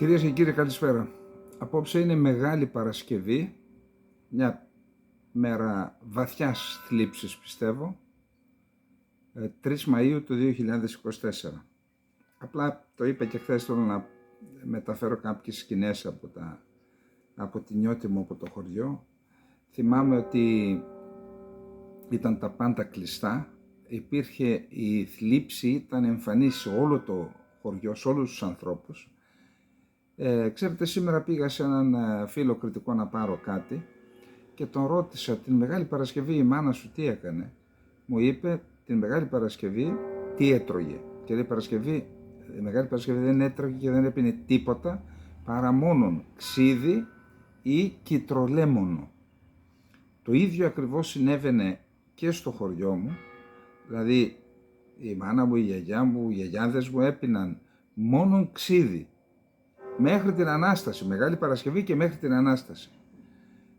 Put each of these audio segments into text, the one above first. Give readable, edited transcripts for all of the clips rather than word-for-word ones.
Κυρίες και κύριοι, καλησπέρα. Απόψε είναι Μεγάλη Παρασκευή, μια μέρα βαθιάς θλίψης πιστεύω, 3 Μαΐου του 2024. Απλά το είπα και χθες, θέλω να μεταφέρω κάποιες σκηνές από τη νιώτη μου, από το χωριό. Θυμάμαι ότι ήταν τα πάντα κλειστά, υπήρχε η θλίψη, ήταν εμφανής σε όλο το χωριό, σε όλους τους ανθρώπους. Ξέρετε, σήμερα πήγα σε έναν φίλο κριτικό να πάρω κάτι και τον ρώτησα την Μεγάλη Παρασκευή η μάνα σου τι έκανε. Μου είπε την Μεγάλη Παρασκευή τι έτρωγε. Και λέει η Μεγάλη Παρασκευή δεν έτρωγε και δεν έπινε τίποτα παρά μόνον ξύδι ή κιτρολέμονο. Το ίδιο ακριβώς συνέβαινε και στο χωριό μου, δηλαδή η μάνα μου, η γιαγιά μου, οι γιαγιάδες μου έπιναν μόνον ξύδι. Μέχρι την Ανάσταση, Μεγάλη Παρασκευή και μέχρι την Ανάσταση.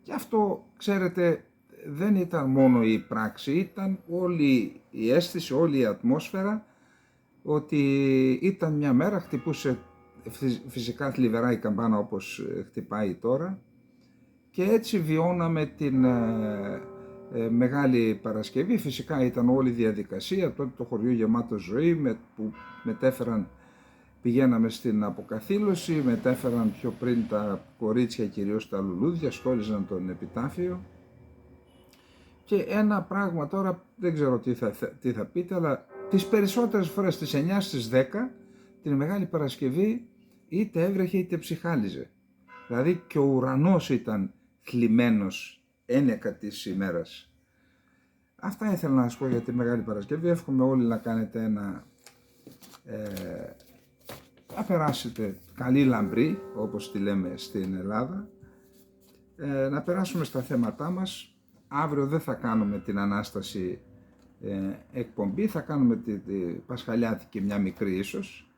Και αυτό, ξέρετε, δεν ήταν μόνο η πράξη, ήταν όλη η αίσθηση, όλη η ατμόσφαιρα, ότι ήταν μια μέρα, χτυπούσε φυσικά θλιβερά η καμπάνα όπως χτυπάει τώρα, και έτσι βιώναμε την Μεγάλη Παρασκευή. Φυσικά ήταν όλη η διαδικασία, τότε το χωριό γεμάτο ζωή, που μετέφεραν. Πηγαίναμε στην αποκαθήλωση, μετέφεραν πιο πριν τα κορίτσια, κυρίως τα λουλούδια, στόλιζαν τον επιτάφιο. Και ένα πράγμα τώρα, δεν ξέρω τι θα πείτε, αλλά τις περισσότερες φορές, τις 9 στις 10, την Μεγάλη Παρασκευή είτε έβρεχε είτε ψιχάλιζε. Δηλαδή και ο ουρανός ήταν θλιμμένος ένεκα της ημέρας. Αυτά ήθελα να σας πω για τη Μεγάλη Παρασκευή. Εύχομαι όλοι να κάνετε να περάσετε καλή λαμπρή, όπως τη λέμε στην Ελλάδα, να περάσουμε στα θέματά μας. Αύριο δεν θα κάνουμε την Ανάσταση εκπομπή, θα κάνουμε τη Πασχαλιάτικη μια μικρή ίσως,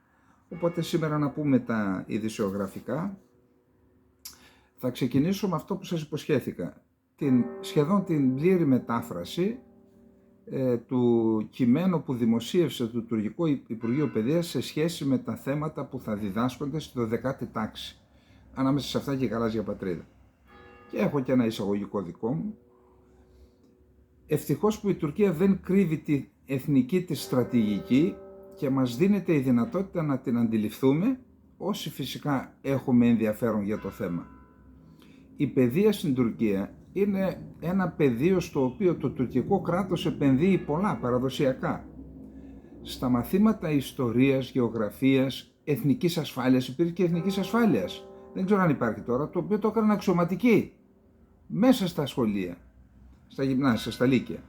οπότε σήμερα να πούμε τα ειδησιογραφικά. Θα ξεκινήσω με αυτό που σας υποσχέθηκα, σχεδόν την πλήρη μετάφραση του κειμένου που δημοσίευσε το Τουρκικό Υπουργείο Παιδείας σε σχέση με τα θέματα που θα διδάσκονται στη 12η τάξη. Ανάμεσα σε αυτά και η γαλάζια πατρίδα. Και έχω και ένα εισαγωγικό δικό μου. Ευτυχώς που η Τουρκία δεν κρύβει τη εθνική της στρατηγική και μας δίνεται η δυνατότητα να την αντιληφθούμε, όσοι φυσικά έχουμε ενδιαφέρον για το θέμα. Η παιδεία στην Τουρκία είναι ένα πεδίο στο οποίο το τουρκικό κράτος επενδύει πολλά παραδοσιακά. Στα μαθήματα ιστορίας, γεωγραφίας, εθνικής ασφάλειας, υπήρχε και εθνικής ασφάλειας. Δεν ξέρω αν υπάρχει τώρα, το οποίο το έκαναν αξιωματικοί. Μέσα στα σχολεία, στα γυμνάσια, στα λύκεια.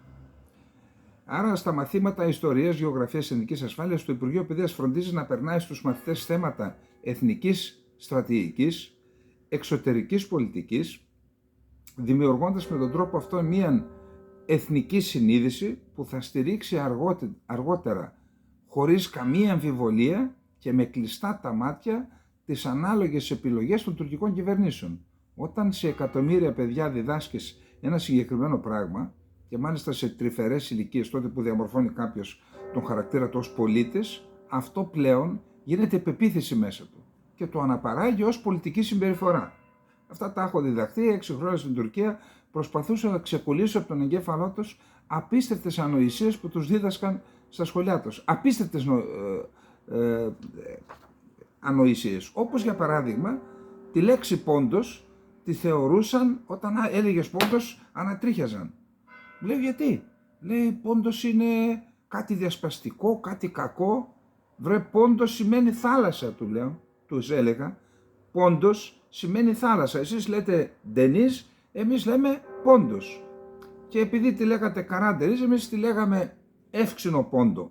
Άρα στα μαθήματα ιστορίας, γεωγραφίας, εθνικής ασφάλειας, το Υπουργείο Παιδείας φροντίζει να περνάει στους μαθητές θέματα εθνικής στρατηγικής, εξωτερικής πολιτικής, δημιουργώντας με τον τρόπο αυτό μια εθνική συνείδηση που θα στηρίξει αργότερα, χωρίς καμία αμφιβολία και με κλειστά τα μάτια, τις ανάλογες επιλογές των τουρκικών κυβερνήσεων. Όταν σε εκατομμύρια παιδιά διδάσκεις ένα συγκεκριμένο πράγμα, και μάλιστα σε τρυφερές ηλικίες, τότε που διαμορφώνει κάποιος τον χαρακτήρα του ως πολίτης, αυτό πλέον γίνεται πεποίθηση μέσα του και το αναπαράγει ως πολιτική συμπεριφορά. Αυτά τα έχω διδαχθεί 6 χρόνια στην Τουρκία, προσπαθούσα να ξεκολλήσω από τον εγκέφαλό τους απίστευτες ανοησίες που τους δίδασκαν στα σχολιά τους. Απίστευτες ανοησίες, όπως για παράδειγμα τη λέξη πόντος τη θεωρούσαν, όταν έλεγες πόντος ανατρίχιαζαν. Λέω γιατί? Λέει πόντος είναι κάτι διασπαστικό, κάτι κακό. Βρε, πόντος σημαίνει θάλασσα, τους έλεγα. Πόντος σημαίνει θάλασσα. Εσείς λέτε ντενής, εμείς λέμε πόντος. Και επειδή τη λέγατε καράντερης, εμείς τη λέγαμε εύξηνο πόντο.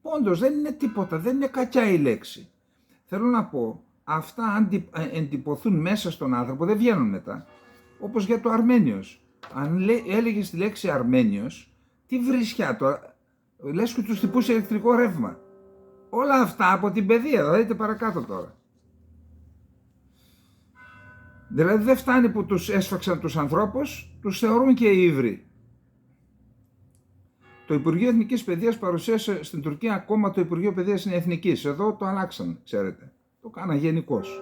Πόντος δεν είναι τίποτα, δεν είναι κακιά η λέξη. Θέλω να πω, αυτά αν εντυπωθούν μέσα στον άνθρωπο δεν βγαίνουν μετά. Όπως για το Αρμένιος. Αν έλεγες τη λέξη Αρμένιος, τι βρισιά τώρα, λες και τους τυπούσε ηλεκτρικό ρεύμα. Όλα αυτά από την παιδεία, θα δείτε παρακάτω τώρα. Δηλαδή δεν φτάνει που τους έσφαξαν τους ανθρώπους, τους θεωρούν και οι ύβροι. Το Υπουργείο Εθνικής Παιδείας παρουσίασε στην Τουρκία, ακόμα το Υπουργείο Παιδείας είναι εθνικής. Εδώ το αλλάξαν, ξέρετε. Το κάνα γενικώς.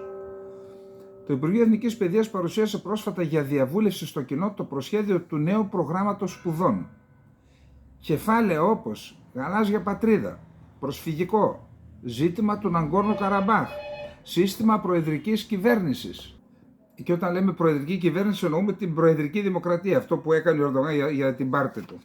Το Υπουργείο Εθνικής Παιδείας παρουσίασε πρόσφατα για διαβούλευση στο κοινό το προσχέδιο του νέου προγράμματος σπουδών. Κεφάλαια όπως γαλάζια πατρίδα, προσφυγικό, ζήτημα του Ναγκόρνο Καραμπάχ, σύστημα προεδρικής κυβέρνησης. Και όταν λέμε προεδρική κυβέρνηση εννοούμε την προεδρική δημοκρατία, αυτό που έκανε ο Ερντογάν για την πάρτη του.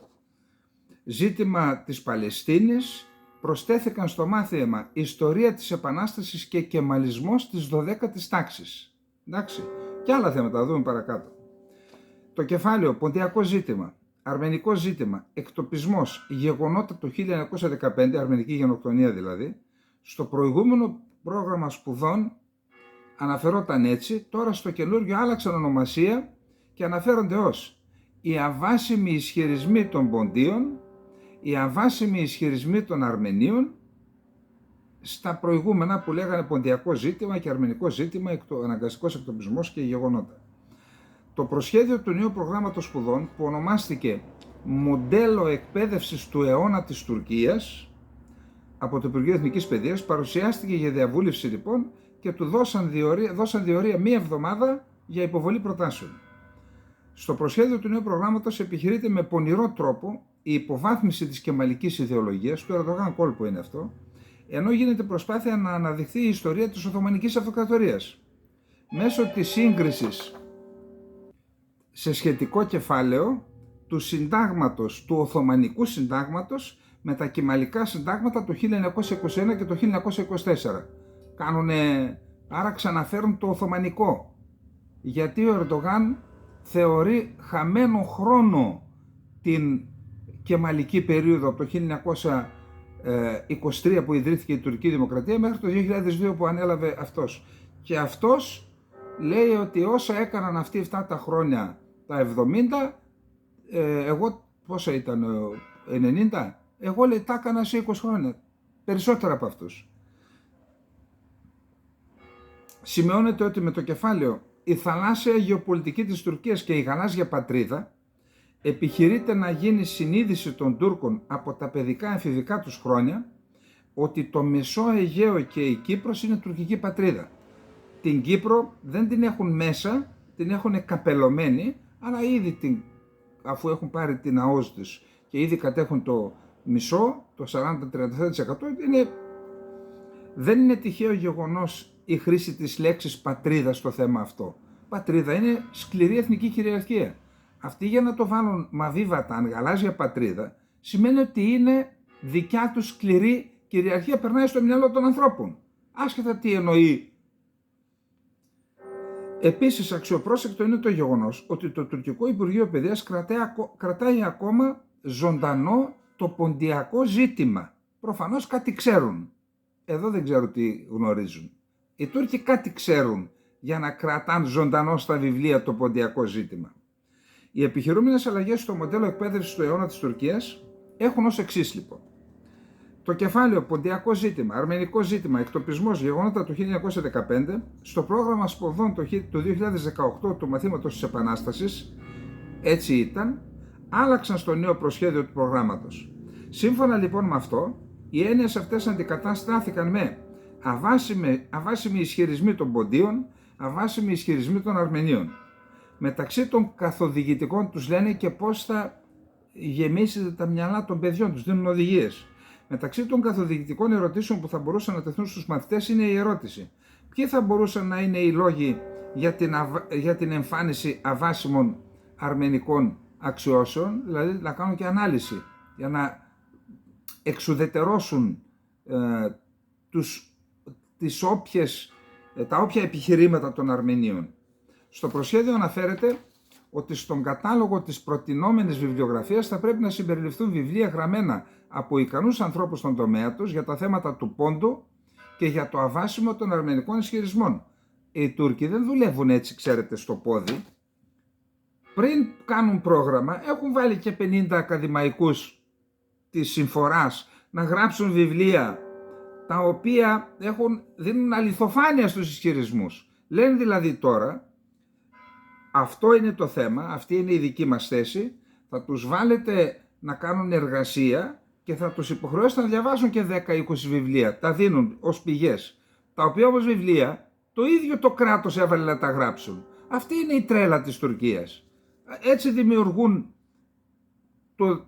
Ζήτημα της Παλαιστίνης, προσθέθηκαν στο μάθημα ιστορία της Επανάστασης και κεμαλισμός της 12ης τάξης. Εντάξει, και άλλα θέματα, θα δούμε παρακάτω. Το κεφάλαιο ποντιακό ζήτημα, αρμενικό ζήτημα, εκτοπισμός, γεγονότα το 1915, αρμενική γενοκτονία δηλαδή, στο προηγούμενο πρόγραμμα σπουδών αναφερόταν έτσι, τώρα στο καινούργιο άλλαξαν ονομασία και αναφέρονται ως οι αβάσιμοι ισχυρισμοί των Ποντίων, οι αβάσιμοι ισχυρισμοί των Αρμενίων, στα προηγούμενα που λέγανε ποντιακό ζήτημα και αρμενικό ζήτημα, αναγκαστικός εκτοπισμός και γεγονότα. Το προσχέδιο του νέου προγράμματος σπουδών, που ονομάστηκε «Μοντέλο εκπαίδευσης του αιώνα της Τουρκίας» από το Υπουργείο Εθνικής Παιδείας, παρουσιάστηκε για διαβούλευση λοιπόν και του δώσαν διορία μία εβδομάδα για υποβολή προτάσεων. Στο προσχέδιο του νέου προγράμματος επιχειρείται με πονηρό τρόπο η υποβάθμιση της κεμαλικής ιδεολογίας, του Ερντογάν κόλπο είναι αυτό, ενώ γίνεται προσπάθεια να αναδειχθεί η ιστορία της Οθωμανικής Αυτοκρατορίας μέσω της σύγκρισης σε σχετικό κεφάλαιο του συντάγματος, του Οθωμανικού συντάγματος με τα κεμαλικά συντάγματα το 1921 και το 1924. Άρα ξαναφέρουν το Οθωμανικό, γιατί ο Ερντογάν θεωρεί χαμένο χρόνο την κεμαλική περίοδο από το 1923 που ιδρύθηκε η τουρκική δημοκρατία μέχρι το 2002 που ανέλαβε αυτός. Και αυτός λέει ότι όσα έκαναν αυτοί αυτά τα χρόνια, τα 70, εγώ πόσα ήταν, 90, εγώ λέει τα έκανα σε 20 χρόνια, περισσότερα από αυτούς. Σημειώνεται ότι με το κεφάλαιο «Η θαλάσσια γεωπολιτική της Τουρκίας και η γαλάζια πατρίδα» επιχειρείται να γίνει συνείδηση των Τούρκων από τα παιδικά εφηβικά τους χρόνια ότι το Μεσό Αιγαίο και η Κύπρος είναι τουρκική πατρίδα. Την Κύπρο δεν την έχουν μέσα, την έχουν καπελωμένη, αλλά ήδη αφού έχουν πάρει την ΑΟΣ τους και ήδη κατέχουν το μισό, το 40-37%, δεν είναι τυχαίο γεγονός η χρήση της λέξης πατρίδα στο θέμα αυτό. Πατρίδα είναι σκληρή εθνική κυριαρχία. Αυτοί για να το βάλουν μαβίβατα, αν γαλάζια πατρίδα, σημαίνει ότι είναι δικιά τους σκληρή κυριαρχία, περνάει στο μυαλό των ανθρώπων. Άσχετα τι εννοεί. Επίσης, αξιοπρόσεκτο είναι το γεγονός ότι το τουρκικό Υπουργείο Παιδείας κρατάει ακόμα ζωντανό το ποντιακό ζήτημα. Προφανώς κάτι ξέρουν. Εδώ δεν ξέρω τι γνωρίζουν. Οι Τούρκοι κάτι ξέρουν για να κρατάνε ζωντανό στα βιβλία το ποντιακό ζήτημα. Οι επιχειρούμενες αλλαγές στο μοντέλο εκπαίδευσης του αιώνα της Τουρκίας έχουν ως εξής λοιπόν. Το κεφάλαιο ποντιακό ζήτημα, αρμενικό ζήτημα, εκτοπισμός, γεγονότα του 1915, στο πρόγραμμα σπουδών του 2018 του μαθήματος της Επανάστασης, έτσι ήταν, άλλαξαν στο νέο προσχέδιο του προγράμματος. Σύμφωνα λοιπόν με αυτό, οι έννοιες αυτές αντικαταστάθηκαν με αβάσιμοι ισχυρισμοί των Ποντίων, αβάσιμοι ισχυρισμοί των Αρμενίων. Μεταξύ των καθοδηγητικών τους λένε και πώς θα γεμίσετε τα μυαλά των παιδιών, τους δίνουν οδηγίες. Μεταξύ των καθοδηγητικών ερωτήσεων που θα μπορούσαν να τεθούν στους μαθητές είναι η ερώτηση: ποιοι θα μπορούσαν να είναι οι λόγοι για την εμφάνιση αβάσιμων αρμενικών αξιώσεων, δηλαδή να κάνουν και ανάλυση για να εξουδετερώσουν τα όποια επιχειρήματα των Αρμενίων. Στο προσχέδιο αναφέρεται ότι στον κατάλογο της προτινόμενης βιβλιογραφίας θα πρέπει να συμπεριληφθούν βιβλία γραμμένα από ικανούς ανθρώπους στον τομέα τους για τα θέματα του πόντου και για το αβάσιμο των αρμενικών ισχυρισμών. Οι Τούρκοι δεν δουλεύουν έτσι, ξέρετε, στο πόδι. Πριν κάνουν πρόγραμμα, έχουν βάλει και 50 ακαδημαϊκούς της συμφοράς να γράψουν βιβλία τα οποία δίνουν αληθοφάνεια στους ισχυρισμούς. Λένε δηλαδή τώρα, αυτό είναι το θέμα, αυτή είναι η δική μας θέση, θα τους βάλετε να κάνουν εργασία και θα τους υποχρεώσετε να διαβάσουν και 10-20 βιβλία. Τα δίνουν ως πηγές. Τα οποία όμως βιβλία το ίδιο το κράτος έβαλε να τα γράψουν. Αυτή είναι η τρέλα της Τουρκίας. Έτσι δημιουργούν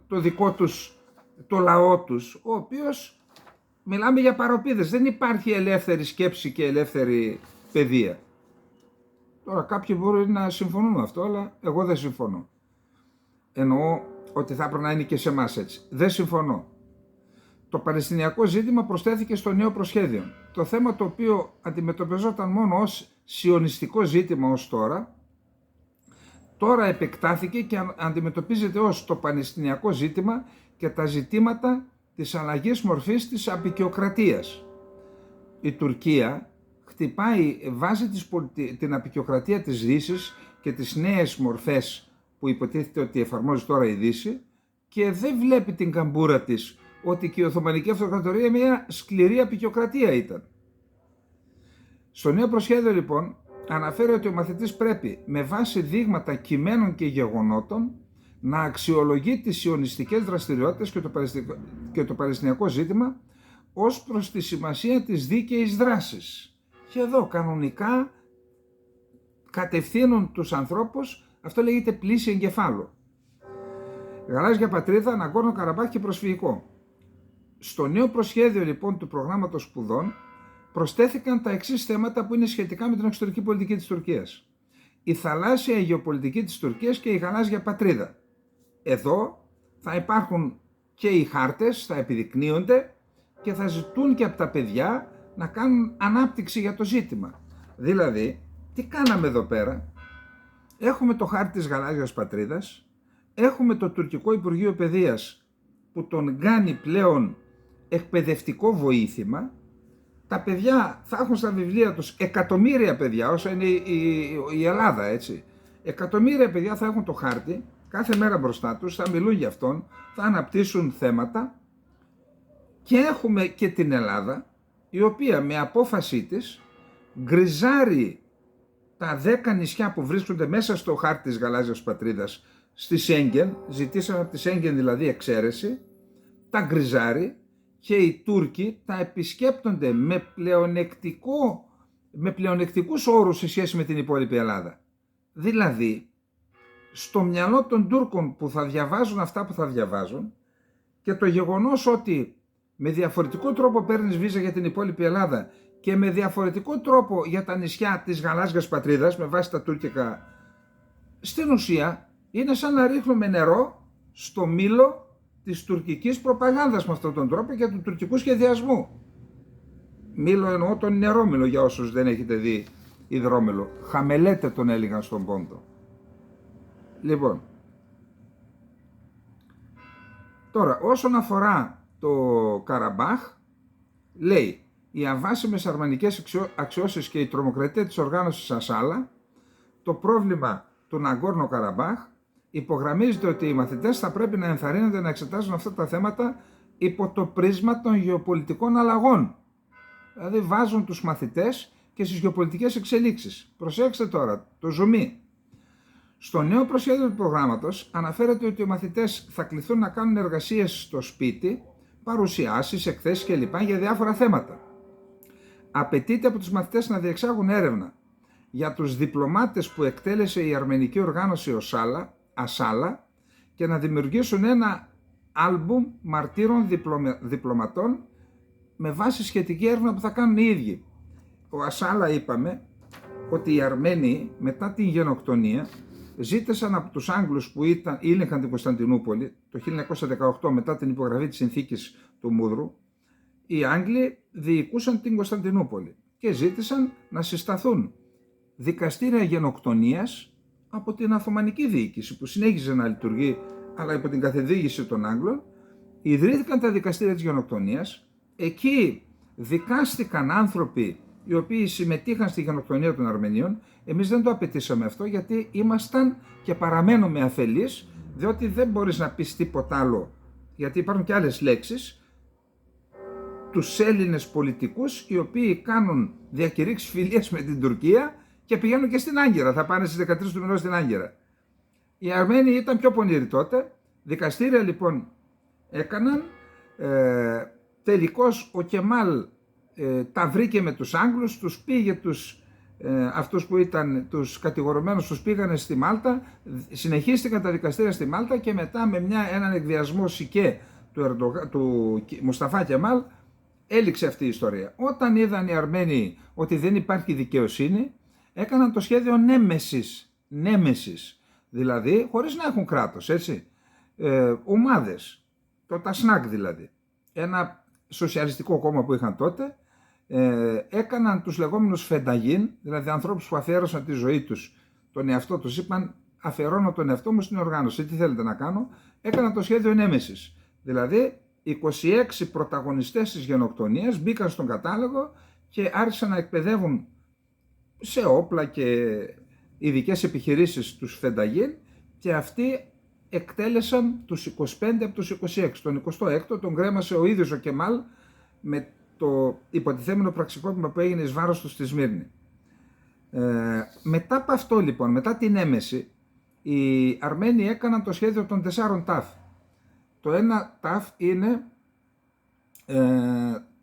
το δικό τους, το λαό τους, ο οποίος, μιλάμε για παροπίδες, δεν υπάρχει ελεύθερη σκέψη και ελεύθερη παιδεία. Τώρα κάποιοι μπορεί να συμφωνούν με αυτό, αλλά εγώ δεν συμφωνώ. Εννοώ ότι θα έπρεπε να είναι και σε εμάς έτσι. Δεν συμφωνώ. Το Παλαιστινιακό ζήτημα προσθέθηκε στο νέο προσχέδιο. Το θέμα το οποίο αντιμετωπιζόταν μόνο ως σιωνιστικό ζήτημα ως τώρα επεκτάθηκε και αντιμετωπίζεται ως το Παλαιστινιακό ζήτημα και τα ζητήματα της αλλαγής μορφής της αποικιοκρατίας. Η Τουρκία βάζει την αποικιοκρατία της Δύσης και τις νέες μορφές που υποτίθεται ότι εφαρμόζει τώρα η Δύση και δεν βλέπει την καμπούρα της ότι και η Οθωμανική Αυτοκρατορία μια σκληρή αποικιοκρατία ήταν. Στο νέο προσχέδιο λοιπόν αναφέρει ότι ο μαθητής πρέπει με βάση δείγματα κειμένων και γεγονότων να αξιολογεί τις σιωνιστικές δραστηριότητες και το παλαιστινιακό ζήτημα ως προς τη σημασία της δίκαιης δράσης. Και εδώ κανονικά κατευθύνουν τους ανθρώπους, αυτό λέγεται πλήση εγκεφάλου. Γαλάζια πατρίδα, Ναγκόρνο Καραμπάχ και προσφυγικό. Στο νέο προσχέδιο λοιπόν του προγράμματος σπουδών προσθέθηκαν τα εξής θέματα που είναι σχετικά με την εξωτερική πολιτική της Τουρκίας. Η θαλάσσια γεωπολιτική της Τουρκίας και η γαλάζια πατρίδα. Εδώ θα υπάρχουν και οι χάρτες, θα επιδεικνύονται και θα ζητούν και από τα παιδιά να κάνουν ανάπτυξη για το ζήτημα. Δηλαδή, τι κάναμε εδώ πέρα? Έχουμε το χάρτη της γαλάζιας πατρίδας, έχουμε το τουρκικό Υπουργείο Παιδείας που τον κάνει πλέον εκπαιδευτικό βοήθημα. Τα παιδιά θα έχουν στα βιβλία τους εκατομμύρια παιδιά, όσο είναι η Ελλάδα, έτσι. Εκατομμύρια παιδιά θα έχουν το χάρτη κάθε μέρα μπροστά τους, θα μιλούν για αυτόν, θα αναπτύσσουν θέματα και έχουμε και την Ελλάδα, η οποία με απόφασή της γκριζάρει τα 10 νησιά που βρίσκονται μέσα στο χάρτη της γαλάζιας πατρίδας στη Σέγγεν, ζητήσαμε από τη Σέγγεν δηλαδή εξαίρεση, τα γκριζάρει και οι Τούρκοι τα επισκέπτονται με πλεονεκτικούς όρους σε σχέση με την υπόλοιπη Ελλάδα. Δηλαδή, στο μυαλό των Τούρκων που θα διαβάζουν αυτά που θα διαβάζουν και το γεγονός ότι με διαφορετικό τρόπο παίρνεις βίζα για την υπόλοιπη Ελλάδα και με διαφορετικό τρόπο για τα νησιά της γαλάζιας πατρίδας με βάση τα τουρκικά, στην ουσία είναι σαν να ρίχνουμε νερό στο μήλο της τουρκικής προπαγάνδας με αυτόν τον τρόπο και του τουρκικού σχεδιασμού. Μήλο εννοώ τον νερόμήλο για όσους δεν έχετε δει υδρόμηλο. Χαμελέτε τον έλεγαν στον Πόντο. Λοιπόν, τώρα όσον αφορά το Καραμπάχ, λέει οι αβάσιμες αρμανικές αξιώσεις και η τρομοκρατία της οργάνωσης Ασάλα, το πρόβλημα του Ναγκόρνο Καραμπάχ, υπογραμμίζεται ότι οι μαθητές θα πρέπει να ενθαρρύνονται να εξετάζουν αυτά τα θέματα υπό το πρίσμα των γεωπολιτικών αλλαγών. Δηλαδή βάζουν τους μαθητές και στις γεωπολιτικές εξελίξεις. Προσέξτε τώρα, το ζουμί. Στο νέο προσχέδιο του προγράμματος αναφέρεται ότι οι μαθητές θα κληθούν να κάνουν εργασίες στο σπίτι, παρουσιάσεις, εκθέσεις κλπ. Για διάφορα θέματα. Απαιτείται από τους μαθητές να διεξάγουν έρευνα για τους διπλωμάτες που εκτέλεσε η αρμενική οργάνωση Ασάλα και να δημιουργήσουν ένα άλμπουμ μαρτύρων διπλωματών με βάση σχετική έρευνα που θα κάνουν οι ίδιοι. Ο Ασάλα είπαμε ότι οι Αρμένοι μετά την γενοκτονία ζήτησαν από τους Άγγλους που ήλεγχαν την Κωνσταντινούπολη το 1918 μετά την υπογραφή της συνθήκης του Μούδρου, οι Άγγλοι διοικούσαν την Κωνσταντινούπολη και ζήτησαν να συσταθούν δικαστήρια γενοκτονίας από την Οθωμανική διοίκηση που συνέχιζε να λειτουργεί αλλά υπό την καθοδήγηση των Άγγλων. Ιδρύθηκαν τα δικαστήρια της γενοκτονίας, εκεί δικάστηκαν άνθρωποι οι οποίοι συμμετείχαν στη γενοκτονία των Αρμενίων. Εμείς δεν το απαιτήσαμε αυτό γιατί ήμασταν και παραμένουμε αφελείς, διότι δεν μπορείς να πεις τίποτα άλλο, γιατί υπάρχουν και άλλες λέξεις, τους Έλληνες πολιτικούς οι οποίοι κάνουν διακηρύξεις φιλίας με την Τουρκία και πηγαίνουν και στην Άγκυρα, θα πάνε στις 13 του μηνός στην Άγκυρα. Οι Αρμένοι ήταν πιο πονηροί τότε, δικαστήρια λοιπόν έκαναν, τελικώς ο Κεμάλ τα βρήκε με τους Άγγλους, τους πήγε, τους αυτούς που ήταν τους κατηγορουμένους, τους πήγανε στη Μάλτα, συνεχίστηκαν τα δικαστήρια στη Μάλτα και μετά με έναν εκβιασμό σικέ του Μουσταφά Κεμάλ έληξε αυτή η ιστορία. Όταν είδαν οι Αρμένοι ότι δεν υπάρχει δικαιοσύνη, έκαναν το σχέδιο νέμεσης, δηλαδή χωρίς να έχουν κράτος, έτσι, ομάδες, το Τασνάκ δηλαδή, ένα σοσιαλιστικό κόμμα που είχαν τότε, έκαναν τους λεγόμενους φενταγίν, δηλαδή ανθρώπους που αφιέρωσαν τη ζωή τους, τον εαυτό τους, είπαν αφιερώνω τον εαυτό μου στην οργάνωση, τι θέλετε να κάνω, έκαναν το σχέδιο νέμεσης, δηλαδή 26 πρωταγωνιστές της γενοκτονίας μπήκαν στον κατάλογο και άρχισαν να εκπαιδεύουν σε όπλα και ειδικές επιχειρήσεις τους φενταγίν και αυτοί εκτέλεσαν τους 25 από τους 26. Τον 26ο τον κρέμασε ο ίδιος ο Κεμάλ με το υποτιθέμενο πραξικόπημα που έγινε εις βάρος του στη Σμύρνη. Μετά από αυτό λοιπόν, μετά την έμεση, οι Αρμένοι έκαναν το σχέδιο των 4 ταφ. Το ένα ταφ είναι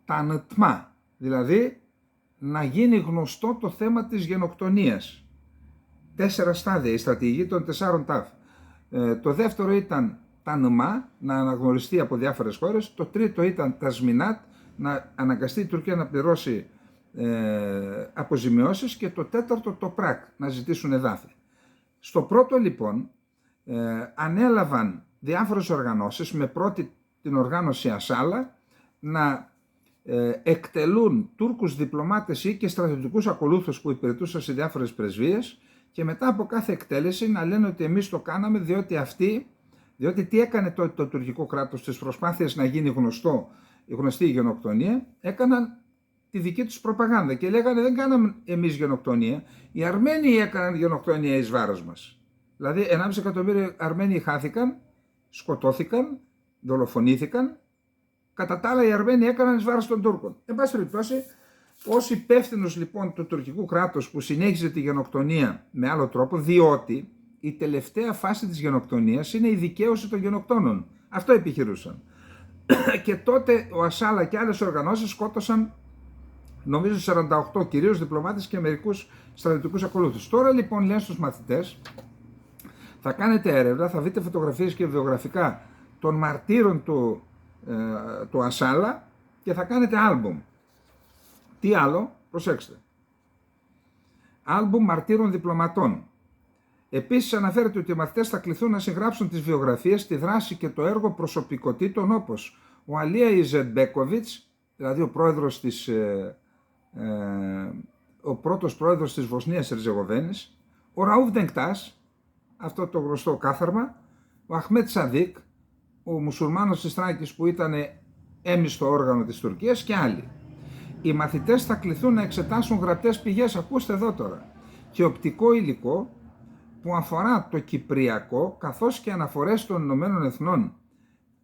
ταντμά, δηλαδή να γίνει γνωστό το θέμα της γενοκτονίας. 4 στάδια, η στρατηγική των 4 ταφ. Το δεύτερο ήταν τανμά, να αναγνωριστεί από διάφορες χώρες. Το τρίτο ήταν τασμινάτ, να αναγκαστεί η Τουρκία να πληρώσει αποζημιώσεις. Και το τέταρτο το πράκ, να ζητήσουν εδάφη. Στο πρώτο λοιπόν ανέλαβαν διάφορες οργανώσεις, με πρώτη την οργάνωση Ασάλα, να εκτελούν Τούρκους διπλωμάτες ή και στρατιωτικούς ακολούθους που υπηρετούσαν σε διάφορες πρεσβείες και μετά από κάθε εκτέλεση να λένε ότι εμείς το κάναμε διότι τι έκανε το τουρκικό κράτος στις προσπάθειες να γίνει γνωστή η γενοκτονία, έκαναν τη δική τους προπαγάνδα και λέγανε δεν κάναμε εμείς γενοκτονία, οι Αρμένοι έκαναν γενοκτονία εις βάρος μας. Δηλαδή 1,5 εκατομμύριο Αρμένοι χάθηκαν, σκοτώθηκαν, δολοφονήθηκαν. Κατά τα άλλα, οι Αρμένοι έκαναν εις βάρος των Τούρκων. Εν πάση περιπτώσει, ως υπεύθυνος λοιπόν του τουρκικού κράτους που συνέχιζε τη γενοκτονία με άλλο τρόπο, διότι η τελευταία φάση της γενοκτονίας είναι η δικαίωση των γενοκτώνων. Αυτό επιχειρούσαν. Και τότε ο Ασάλα και άλλες οργανώσεις σκότωσαν, νομίζω 48 κυρίως διπλωμάτες και μερικούς στρατιωτικούς ακολούθους. Τώρα λοιπόν λένε στους μαθητές, θα κάνετε έρευνα, θα δείτε φωτογραφίες και βιογραφικά των μαρτύρων του Ασάλα και θα κάνετε άλμπουμ. Τι άλλο, προσέξτε. Άλμπουμ μαρτύρων διπλωματών. Επίσης αναφέρεται ότι οι μαθητές θα κληθούν να συγγράψουν τις βιογραφίες, τη δράση και το έργο προσωπικότητων όπως ο Αλία Ιζετμπέκοβιτς, δηλαδή ο πρώτος πρόεδρος της Βοσνίας Ερζεγοβίνης, ο Ραούφ Ντενκτάς, αυτό το γνωστό κάθαρμα, ο Αχμέτ Σαδίκ, ο μουσουλμάνος της Θράκης που ήταν έμιστο όργανο της Τουρκίας και άλλοι. Οι μαθητές θα κληθούν να εξετάσουν γραπτές πηγές, ακούστε εδώ τώρα, και οπτικό υλικό που αφορά το Κυπριακό καθώς και αναφορές των Ηνωμένων Εθνών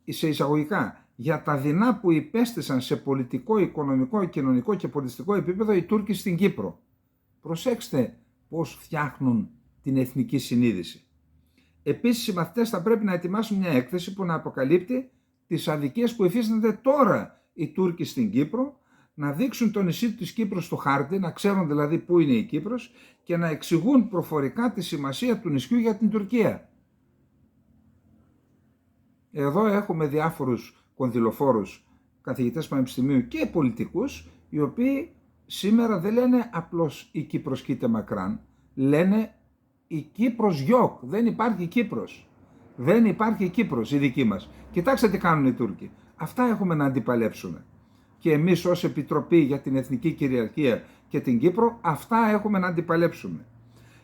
σε εισαγωγικά για τα δεινά που υπέστησαν σε πολιτικό, οικονομικό, κοινωνικό και πολιτιστικό επίπεδο οι Τούρκοι στην Κύπρο. Προσέξτε πώς φτιάχνουν την εθνική συνείδηση. Επίσης οι μαθητές θα πρέπει να ετοιμάσουν μια έκθεση που να αποκαλύπτει τις αδικίες που υφίστανται τώρα οι Τούρκοι στην Κύπρο, να δείξουν το νησί της Κύπρου στο χάρτη, να ξέρουν δηλαδή πού είναι η Κύπρος και να εξηγούν προφορικά τη σημασία του νησιού για την Τουρκία. Εδώ έχουμε διάφορους κονδυλοφόρους καθηγητές πανεπιστημίου και πολιτικούς, οι οποίοι σήμερα δεν λένε απλώς η Κύπρος κοίται μακράν, λένε η Κύπρος γιοκ, δεν υπάρχει Κύπρος. Δεν υπάρχει Κύπρος η δική μας. Κοιτάξτε τι κάνουν οι Τούρκοι. Αυτά έχουμε να αντιπαλέψουμε. Και εμείς ως Επιτροπή για την Εθνική Κυριαρχία και την Κύπρο, αυτά έχουμε να αντιπαλέψουμε.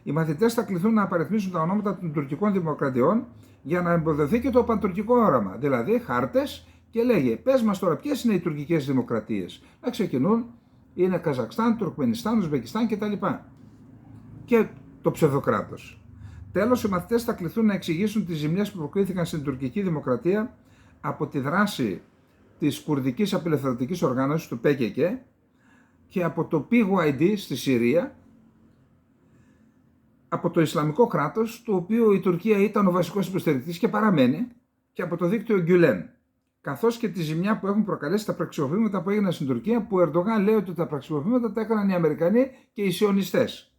Οι μαθητές θα κληθούν να απαριθμίσουν τα ονόματα των τουρκικών δημοκρατιών για να εμποδοθεί και το παντουρκικό όραμα. Δηλαδή χάρτες και λέγε, πες μας τώρα ποιες είναι οι τουρκικές δημοκρατίες. Να ξεκινούν, είναι Καζακστάν, Τουρκμενιστάν, Ουσβεκιστάν κτλ. Και το ψευδοκράτος. Τέλος, οι μαθητές θα κληθούν να εξηγήσουν τις ζημιές που προκρίθηκαν στην τουρκική δημοκρατία από τη δράση της κουρδικής απελευθερωτικής οργάνωσης του ΠΚΚ και από το PYD στη Συρία, από το Ισλαμικό κράτος, του οποίου η Τουρκία ήταν ο βασικός υποστηρικτής και παραμένει, και από το δίκτυο Γκιουλέν. καθώς και τη ζημιά που έχουν προκαλέσει τα πραξικοπήματα που έγιναν στην Τουρκία, που ο Ερντογάν λέει ότι τα πραξικοπήματα τα έκαναν οι Αμερικανοί και οι Σιωνιστές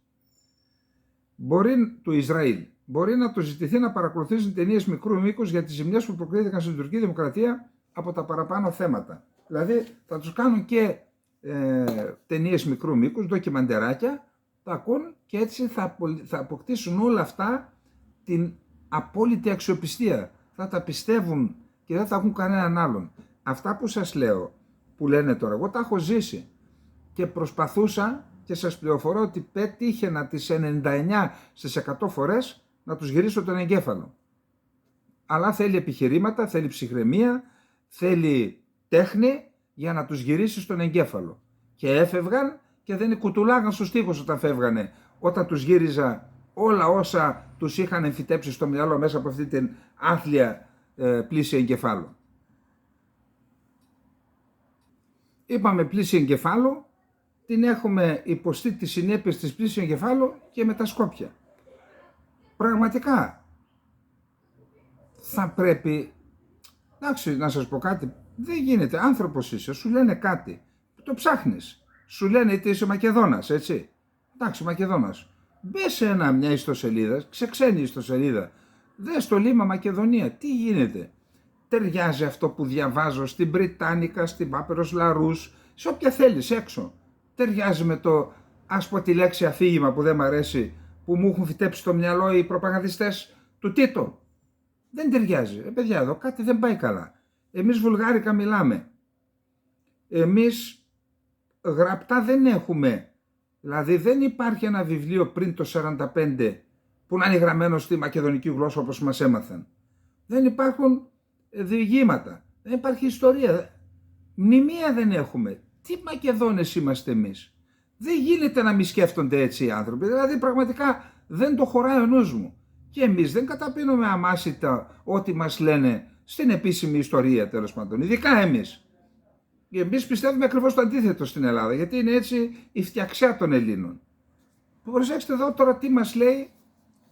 του Ισραήλ. Μπορεί να του ζητηθεί να παρακολουθήσουν ταινίες μικρού μήκους για τις ζημιές που προκρίθηκαν στην τουρκική δημοκρατία από τα παραπάνω θέματα. Δηλαδή θα τους κάνουν και ταινίες μικρού μήκους, ντοκιμαντεράκια, θα ακούν και έτσι θα αποκτήσουν όλα αυτά την απόλυτη αξιοπιστία. Θα τα πιστεύουν και δεν θα έχουν κανέναν άλλον. Αυτά που σας λέω, που λένε τώρα, εγώ τα έχω ζήσει και προσπαθούσα και σας πληροφορώ ότι πέτυχαινα τις 99 στις 100 φορές να τους γυρίσω τον εγκέφαλο. Αλλά θέλει επιχειρήματα, θέλει ψυχραιμία, θέλει τέχνη για να τους γυρίσει στον εγκέφαλο. Και έφευγαν και δεν κουτουλάγαν στους τοίχους όταν φεύγανε. Όταν τους γύριζα όλα όσα τους είχαν εμφυτέψει στο μυαλό μέσα από αυτή την άθλια πλήση εγκεφάλου. Είπαμε πλήση εγκεφάλου, την έχουμε υποστεί τις συνέπειες της πλήσης εγκεφάλου και με τα Σκόπια. Πραγματικά θα πρέπει, εντάξει, να σας πω κάτι, δεν γίνεται, άνθρωπος είσαι, σου λένε κάτι, το ψάχνεις, σου λένε είτε είσαι Μακεδόνας, έτσι, εντάξει, Μακεδόνας, μπες σε μια ιστοσελίδα, ξεξένη ιστοσελίδα, δες το Λίμα Μακεδονία, τι γίνεται, ταιριάζει αυτό που διαβάζω στην Βρυτάνικα, στην Πάπερος Λαρούς, σε όποια θέλεις έξω, ταιριάζει με το, ας πω τη λέξη αφήγημα που δεν μ' αρέσει, που μου έχουν φυτέψει στο μυαλό οι προπαγανδιστές του Τίτο. Δεν ταιριάζει. Παιδιά, εδώ κάτι δεν πάει καλά. Εμείς βουλγάρικα μιλάμε. Εμείς γραπτά δεν έχουμε. Δηλαδή δεν υπάρχει ένα βιβλίο πριν το 45 που να είναι γραμμένο στη μακεδονική γλώσσα όπως μας έμαθαν. Δεν υπάρχουν διηγήματα. Δεν υπάρχει ιστορία. Μνημεία δεν έχουμε. Τι Μακεδόνες είμαστε εμείς. Δεν γίνεται να μη σκέφτονται έτσι οι άνθρωποι. Δηλαδή πραγματικά δεν το χωράει ο νους μου. Και εμείς δεν καταπίνουμε αμάσιτα ό,τι μας λένε στην επίσημη ιστορία, τέλος πάντων. Ειδικά εμείς. Εμείς πιστεύουμε ακριβώς το αντίθετο στην Ελλάδα, γιατί είναι έτσι η φτιαξιά των Ελλήνων. Προσέξτε εδώ τώρα τι μας λέει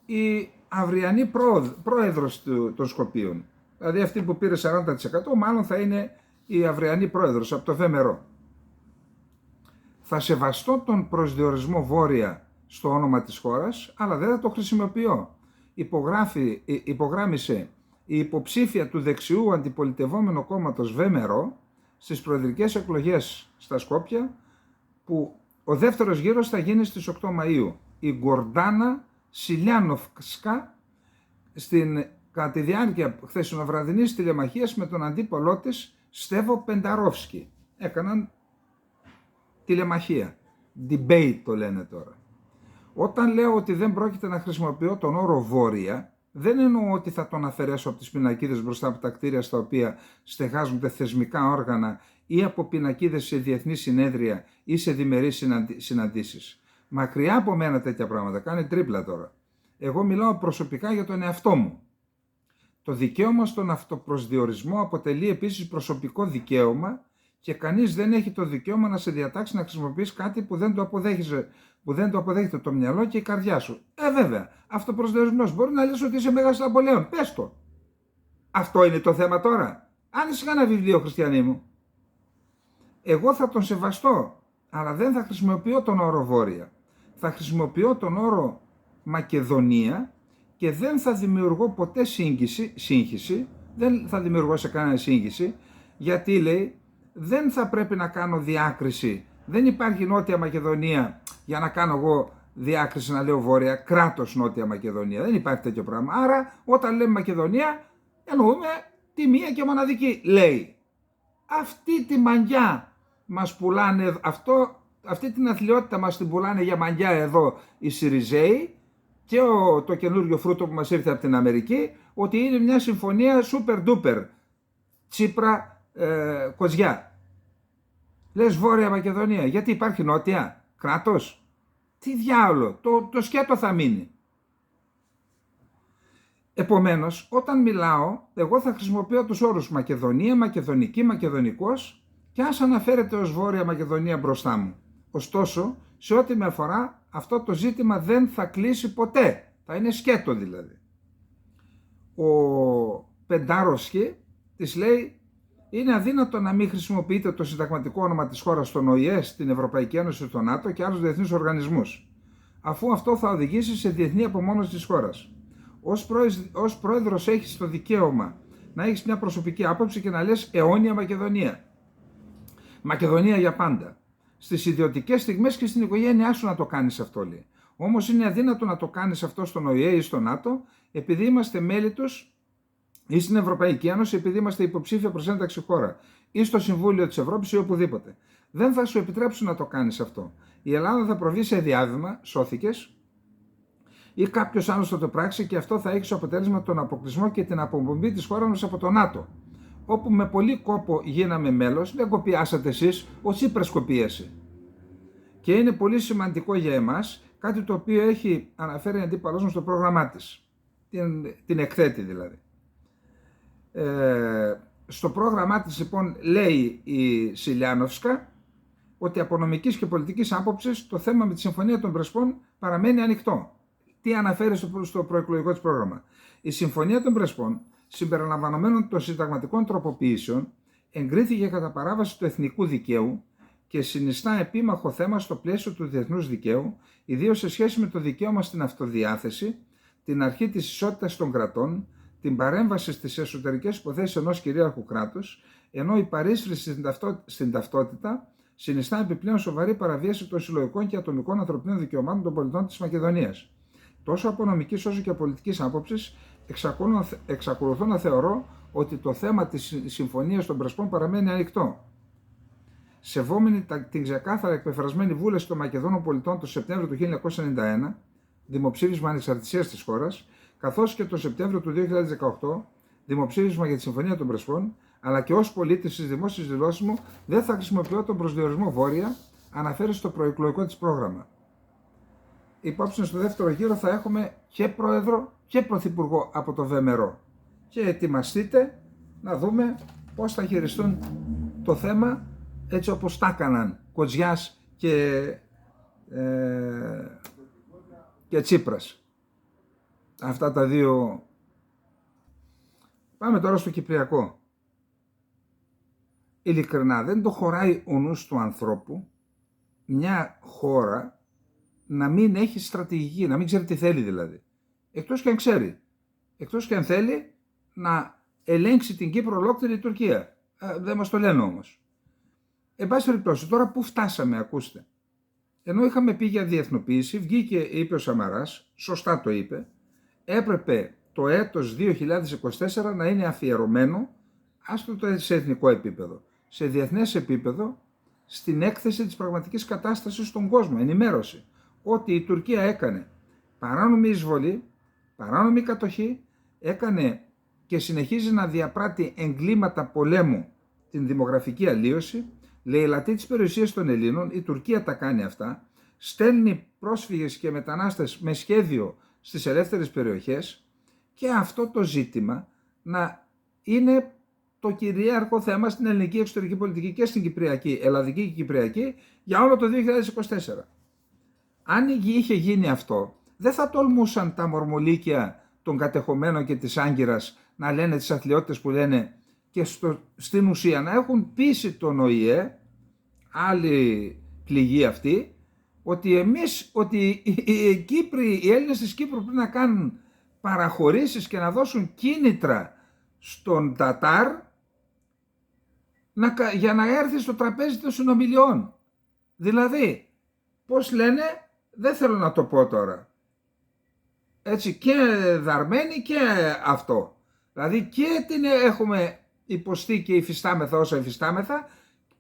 η αυριανή πρόεδρος των Σκοπίων. Δηλαδή αυτή που πήρε 40% μάλλον θα είναι η αυριανή πρόεδρος από το ΒΜΡΟ. Θα σεβαστώ τον προσδιορισμό βόρεια στο όνομα της χώρας, αλλά δεν θα το χρησιμοποιώ. Υπογράμμισε η υποψήφια του δεξιού αντιπολιτευόμενου κόμματος ΒΜΡΟ στις προεδρικές εκλογές στα Σκόπια, που ο δεύτερος γύρος θα γίνει στις 8 Μαΐου. Η Γκορντάνα Σιλιάνοφσκα κατά τη διάρκεια χθεσινοβραδινής τηλεμαχίας με τον αντίπολό της Στέβο Πενταρόφσκι. Έκαναν τηλεμαχία. Debate το λένε τώρα. Όταν λέω ότι δεν πρόκειται να χρησιμοποιώ τον όρο βόρεια, δεν εννοώ ότι θα τον αφαιρέσω από τις πινακίδες μπροστά από τα κτίρια στα οποία στεγάζονται θεσμικά όργανα ή από πινακίδες σε διεθνή συνέδρια ή σε διμερείς συναντήσεις. Μακριά από μένα τέτοια πράγματα. Κάνει τρίπλα τώρα. Εγώ μιλάω προσωπικά για τον εαυτό μου. Το δικαίωμα στον αυτοπροσδιορισμό αποτελεί επίσης προσωπικό δικαίωμα και κανείς δεν έχει το δικαίωμα να σε διατάξει να χρησιμοποιείς κάτι που δεν το αποδέχεται το μυαλό και η καρδιά σου. Βέβαια, αυτοπροσδιορισμός. Μπορεί να λες ότι είσαι Μέγας Ναπολέων. Πες το. Αυτό είναι το θέμα τώρα. Άνοιξε ένα βιβλίο, χριστιανοί μου. Εγώ θα τον σεβαστώ, αλλά δεν θα χρησιμοποιώ τον όρο Βόρεια. Θα χρησιμοποιώ τον όρο Μακεδονία και δεν θα δημιουργώ ποτέ σύγχυση, δεν θα δημιουργώ σε κανένα σύγχυση, γιατί λέει δεν θα πρέπει να κάνω διάκριση. Δεν υπάρχει Νότια Μακεδονία για να κάνω εγώ διάκριση να λέω Βόρεια, κράτος Νότια Μακεδονία. Δεν υπάρχει τέτοιο πράγμα. Άρα όταν λέμε Μακεδονία εννοούμε τη μία και μοναδική, λέει. Αυτή τη μαγιά μας πουλάνε, αυτή την αθλιότητα μας την πουλάνε για μαγιά εδώ οι Σιριζέοι και το καινούριο φρούτο που μας ήρθε από την Αμερική, ότι είναι μια συμφωνία super duper, Τσίπρα, Κοζιά. Λες Βόρεια Μακεδονία, γιατί υπάρχει Νότια κράτος. Τι διάολο, το σκέτο θα μείνει. Επομένως, όταν μιλάω, εγώ θα χρησιμοποιώ τους όρους Μακεδονία, Μακεδονική, Μακεδονικός και ας αναφέρεται ως Βόρεια Μακεδονία μπροστά μου. Ωστόσο, σε ό,τι με αφορά, αυτό το ζήτημα δεν θα κλείσει ποτέ. Θα είναι σκέτο δηλαδή. Ο Πεντάροφσκι της λέει Είναι αδύνατο να μην χρησιμοποιείται το συνταγματικό όνομα της χώρας στον ΟΗΕ, στην Ευρωπαϊκή Ένωση, στον ΝΑΤΟ και άλλους διεθνείς οργανισμούς, αφού αυτό θα οδηγήσει σε διεθνή απομόνωση της χώρας. Ως πρόεδρος έχεις το δικαίωμα να έχεις μια προσωπική άποψη και να λες αιώνια Μακεδονία. Μακεδονία για πάντα. Στις ιδιωτικές στιγμές και στην οικογένειά σου να το κάνεις αυτό, λέει. Όμως είναι αδύνατο να το κάνεις αυτό στον ΟΗΕ ή στο ΝΑΤΟ, επειδή είμαστε μέλη τους, ή στην Ευρωπαϊκή Ένωση, επειδή είμαστε υποψήφια προς ένταξη χώρα, ή στο Συμβούλιο της Ευρώπης ή οπουδήποτε. Δεν θα σου επιτρέψουν να το κάνεις αυτό. Η Ελλάδα θα προβεί σε διάβημα, σώθηκες, ή κάποιος άλλος θα το πράξει και αυτό θα έχει ως αποτέλεσμα τον αποκλεισμό και την αποπομπή της χώρας μας από το ΝΑΤΟ. Όπου με πολύ κόπο γίναμε μέλος, δεν κοπιάσατε εσείς, ο Τσίπρας κοπίασε. Και είναι πολύ σημαντικό για εμάς, κάτι το οποίο έχει αναφέρει αντίπαλός μου στο πρόγραμμά της. Την εκθέτει δηλαδή. Στο πρόγραμμά της λοιπόν λέει η Σιλιάνοφσκα ότι από νομικής και πολιτικής άποψης το θέμα με τη Συμφωνία των Πρεσπών παραμένει ανοιχτό. Τι αναφέρει στο προεκλογικό της πρόγραμμα? Η Συμφωνία των Πρεσπών, συμπεριλαμβανομένων των συνταγματικών τροποποιήσεων, εγκρίθηκε κατά παράβαση του εθνικού δικαίου και συνιστά επίμαχο θέμα στο πλαίσιο του διεθνούς δικαίου, ιδίως σε σχέση με το δικαίωμα στην αυτοδιάθεση, την αρχή της ισότητας των κρατών, την παρέμβαση στις εσωτερικές υποθέσεις ενός κυρίαρχου κράτους, ενώ η παρίσφρηση στην ταυτότητα συνιστά επιπλέον σοβαρή παραβίαση των συλλογικών και ατομικών ανθρωπίνων δικαιωμάτων των πολιτών της Μακεδονίας. Τόσο από νομικής όσο και από πολιτικής άποψης, εξακολουθώ να θεωρώ ότι το θέμα της Συμφωνίας των Πρεσπών παραμένει ανοιχτό. Σεβόμενη την ξεκάθαρα εκπεφρασμένη βούληση των Μακεδόνων πολιτών το Σεπτέμβριο του 1991, δημοψήφισμα ανεξαρτησίας της χώρας, καθώς και το Σεπτέμβριο του 2018, δημοψήφισμα για τη Συμφωνία των Πρεσπών, αλλά και ως πολίτης στις δημόσιες δηλώσεις μου, δεν θα χρησιμοποιώ τον προσδιορισμό Βόρεια, αναφέρει στο προεκλογικό της πρόγραμμα. Υπόψη στο δεύτερο γύρο θα έχουμε και πρόεδρο και πρωθυπουργό από το ΒΜΡΟ. Και ετοιμαστείτε να δούμε πώς θα χειριστούν το θέμα έτσι όπως τα έκαναν Κοτζιάς και Τσίπρας. Αυτά τα δύο. Πάμε τώρα στο Κυπριακό. Ειλικρινά δεν το χωράει ο νους του ανθρώπου μια χώρα να μην έχει στρατηγική, να μην ξέρει τι θέλει δηλαδή. Εκτός και αν ξέρει. Εκτός και αν θέλει να ελέγξει την Κύπρο ολόκληρη η Τουρκία. Δεν μας το λένε όμως. Εν πάση περιπτώσει, τώρα που φτάσαμε, ακούστε. Ενώ είχαμε πει για διεθνοποίηση, βγήκε, είπε ο Σαμαράς, σωστά το είπε, έπρεπε το έτος 2024 να είναι αφιερωμένο, άστο σε εθνικό επίπεδο, σε διεθνές επίπεδο, στην έκθεση της πραγματικής κατάστασης στον κόσμο, ενημέρωση. Ότι η Τουρκία έκανε παράνομη εισβολή, παράνομη κατοχή, έκανε και συνεχίζει να διαπράττει εγκλήματα πολέμου, την δημογραφική αλλίωση, λαιλατεί τις περιουσίες των Ελλήνων, η Τουρκία τα κάνει αυτά, στέλνει πρόσφυγες και μετανάστες με σχέδιο στις ελεύθερες περιοχές και αυτό το ζήτημα να είναι το κυρίαρχο θέμα στην ελληνική εξωτερική πολιτική και στην κυπριακή, ελλαδική και κυπριακή για όλο το 2024. Αν είχε γίνει αυτό, δεν θα τολμούσαν τα μορμολίκια των κατεχομένων και της Άγκυρας να λένε τις αθλιότητες που λένε και στην ουσία να έχουν πείσει τον ΟΗΕ, άλλη πληγή αυτή, ότι οι Έλληνες της Κύπρου πρέπει να κάνουν παραχωρήσεις και να δώσουν κίνητρα στον Τατάρ για να έρθει στο τραπέζι των συνομιλιών. Δηλαδή, πώς λένε, δεν θέλω να το πω τώρα, έτσι και δαρμένη και αυτό. Δηλαδή και την έχουμε υποστεί και υφιστάμεθα όσα υφιστάμεθα,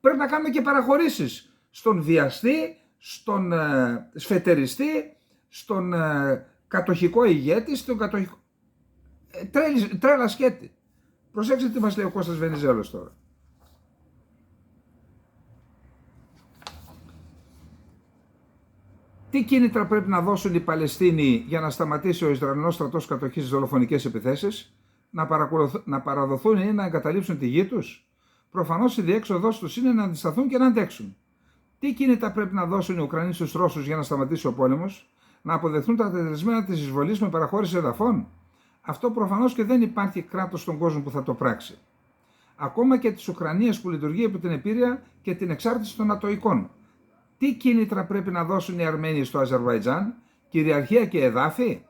πρέπει να κάνουμε και παραχωρήσεις στον βιαστή, στον σφετεριστή, στον κατοχικό ηγέτη, στον κατοχικό... Τρέλα σκέτη. Προσέξτε τι μας λέει ο Κώστας Βενιζέλος τώρα. Τι κίνητρα πρέπει να δώσουν οι Παλαιστίνοι για να σταματήσει ο Ισραηλινός στρατός κατοχής στις δολοφονικές επιθέσεις, να παραδοθούν ή να εγκαταλείψουν τη γη τους? Προφανώς η διέξοδός τους είναι να αντισταθούν και να αντέξουν. Τι κίνητρα πρέπει να δώσουν οι Ουκρανοί στους Ρώσους για να σταματήσει ο πόλεμος? Να αποδεχθούν τα τετρισμένα της εισβολής με παραχώρηση εδαφών? Αυτό προφανώς και δεν υπάρχει κράτος στον κόσμο που θα το πράξει. ακόμα και της Ουκρανίας που λειτουργεί υπό την επίρρεια και την εξάρτηση των Ατοικών. Τι κίνητρα πρέπει να δώσουν οι Αρμένοι στο Αζερβαϊτζάν, κυριαρχία και εδάφη?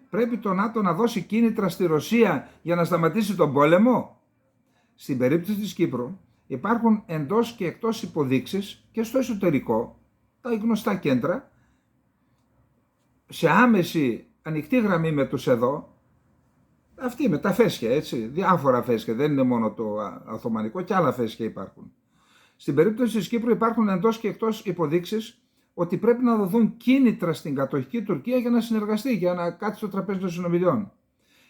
Πρέπει το ΝΑΤΟ να δώσει κίνητρα στη Ρωσία για να σταματήσει τον πόλεμο? Στην περίπτωση της Κύπρου υπάρχουν εντός και εκτός υποδείξεις και στο εσωτερικό, τα γνωστά κέντρα, σε άμεση ανοιχτή γραμμή με τους εδώ, αυτοί με τα φέσια, έτσι, διάφορα φέσια, δεν είναι μόνο το Οθωμανικό, και άλλα φέσια υπάρχουν. Στην περίπτωση της Κύπρου υπάρχουν εντός και εκτός υποδείξεις ότι πρέπει να δοθούν κίνητρα στην κατοχική Τουρκία για να συνεργαστεί, για να κάτσει στο τραπέζι των συνομιλιών.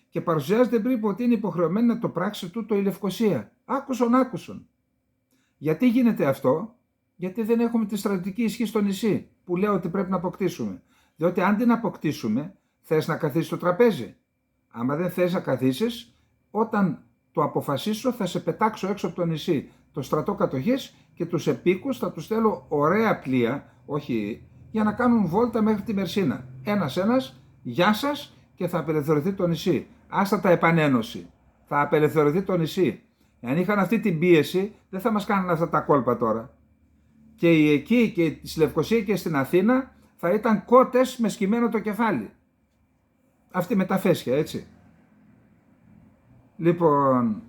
Και παρουσιάζεται πριν ότι είναι υποχρεωμένη να το πράξει τούτο η Λευκοσία. Άκουσον. Γιατί γίνεται αυτό? Γιατί δεν έχουμε τη στρατιωτική ισχύ στο νησί, που λέω ότι πρέπει να αποκτήσουμε. Διότι αν την αποκτήσουμε, θες να καθίσεις στο τραπέζι. Άμα δεν θες να καθίσεις, όταν το αποφασίσω θα σε πετάξω έξω από το νησί, το στρατό κατοχής, και τους επίκους θα τους στέλνω ωραία πλοία, όχι, για να κάνουν βόλτα μέχρι τη Μερσίνα. Ένας, γεια σας, και θα απελευθερωθεί το νησί. Άστα τα επανένωση. Θα απελευθερωθεί το νησί. Αν είχαν αυτή την πίεση, δεν θα μας κάνουν αυτά τα κόλπα τώρα. Και εκεί και στη Λευκοσία και στην Αθήνα θα ήταν κότες με σκυμμένο το κεφάλι. Αυτή με τα φέσια, έτσι. Λοιπόν,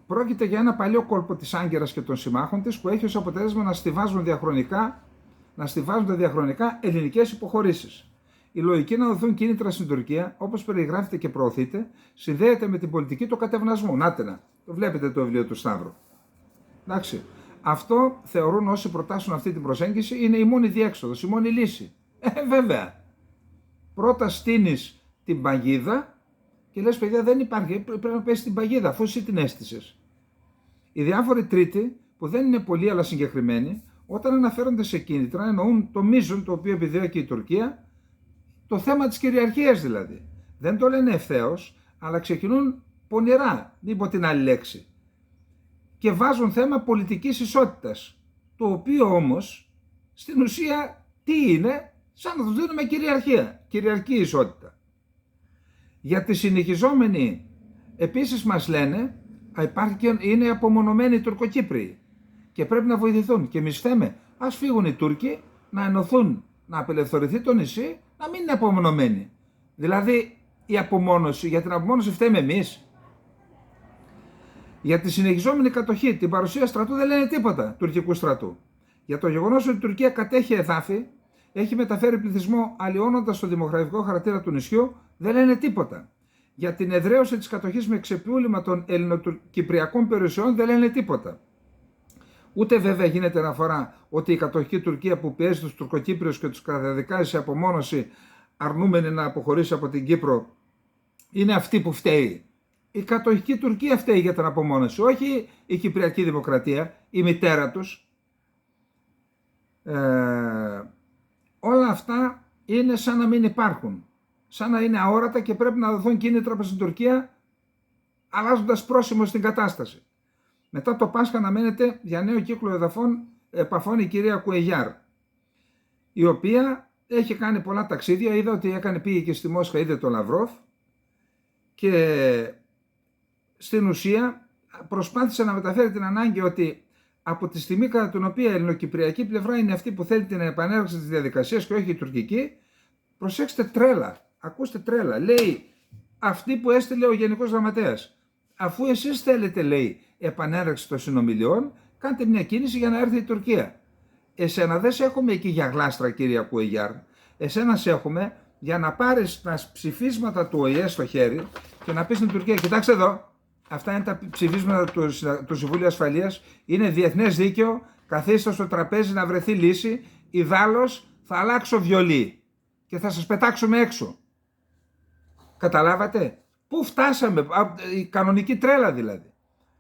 πρόκειται για ένα παλιό κόλπο της Άγκυρας και των συμμάχων της που έχει ως αποτέλεσμα να στιβάζουν διαχρονικά ελληνικές υποχωρήσεις. Η λογική να δοθούν κίνητρα στην Τουρκία, όπως περιγράφεται και προωθείται, συνδέεται με την πολιτική του κατευνασμού. Νάτενα, το βλέπετε το βιβλίο του Σταύρου. Εντάξει. Αυτό θεωρούν όσοι προτάσουν αυτή την προσέγγιση είναι η μόνη διέξοδος, η μόνη λύση. Βέβαια. Πρώτα στείνεις την παγίδα και λες, παιδιά, δεν υπάρχει, πρέπει να πέσει την παγίδα, αφού εσύ την έστησες. Οι διάφοροι τρίτοι, που δεν είναι πολλοί αλλά συγκεκριμένοι, όταν αναφέρονται σε κίνητρα, εννοούν το μείζον το οποίο επιδιώκει η Τουρκία, το θέμα της κυριαρχίας δηλαδή. Δεν το λένε ευθέως, αλλά ξεκινούν πονηρά, μην πω την άλλη λέξη. Και βάζουν θέμα πολιτικής ισότητας, το οποίο όμως στην ουσία τι είναι? Σαν να τους δίνουμε κυριαρχία, κυριαρχική ισότητα. Για τη συνεχιζόμενη επίσης μας λένε υπάρχει και είναι απομονωμένοι οι Τουρκοκύπριοι και πρέπει να βοηθηθούν, και εμείς θέμε ας φύγουν οι Τούρκοι να ενωθούν, να απελευθερωθεί το νησί, να μην είναι απομονωμένοι. Δηλαδή η απομόνωση, για την απομόνωση φταίμε εμείς? Για τη συνεχιζόμενη κατοχή, την παρουσία στρατού δεν λένε τίποτα, τουρκικού στρατού. Για το γεγονός ότι η Τουρκία κατέχει εδάφη, έχει μεταφέρει πληθυσμό αλλοιώνοντας το δημογραφικό χαρακτήρα του νησιού, δεν λένε τίποτα. Για την εδραίωση της κατοχής με ξεπούλημα των ελληνοκυπριακών περιουσιών δεν λένε τίποτα. Ούτε βέβαια γίνεται αναφορά ότι η κατοχική Τουρκία που πιέζει τους Τουρκοκύπριους και τους καταδικάζει σε απομόνωση, αρνούμενη να αποχωρήσει από την Κύπρο, είναι αυτή που φταίει. Η κατοχική Τουρκία φταίει για την απομόνωση, όχι η Κυπριακή Δημοκρατία, η μητέρα τους. Όλα αυτά είναι σαν να μην υπάρχουν, σαν να είναι αόρατα και πρέπει να δοθούν κίνητρα προς την Τουρκία, αλλάζοντας πρόσημο στην κατάσταση. Μετά το Πάσχα αναμένεται για νέο κύκλο επαφών η κυρία Κουεγιάρ, η οποία έχει κάνει πολλά ταξίδια. Είδα ότι πήγε και στη Μόσχα, είδε τον Λαυρόφ και στην ουσία προσπάθησε να μεταφέρει την ανάγκη ότι από τη στιγμή κατά την οποία η ελληνοκυπριακή πλευρά είναι αυτή που θέλει την επανέρχεση της διαδικασίας και όχι η τουρκική, προσέξτε τρέλα, ακούστε τρέλα, λέει αυτή που έστειλε ο Γενικός Γραμματέας. Αφού εσείς θέλετε, λέει, επανέρεξη των συνομιλιών, κάντε μια κίνηση για να έρθει η Τουρκία. Εσένα δεν σε έχουμε εκεί για γλάστρα, κυρία Κουεγιάρ. Εσένα σε έχουμε για να πάρεις τα ψηφίσματα του ΟΗΕ στο χέρι και να πεις στην Τουρκία, κοιτάξτε εδώ, αυτά είναι τα ψηφίσματα του Συμβουλίου Ασφαλείας, είναι διεθνές δίκαιο, καθίστε στο τραπέζι να βρεθεί λύση, ιδάλλως θα αλλάξω βιολί και θα σας πετάξουμε έξω. Καταλάβατε? Πού φτάσαμε, η κανονική τρέλα δηλαδή.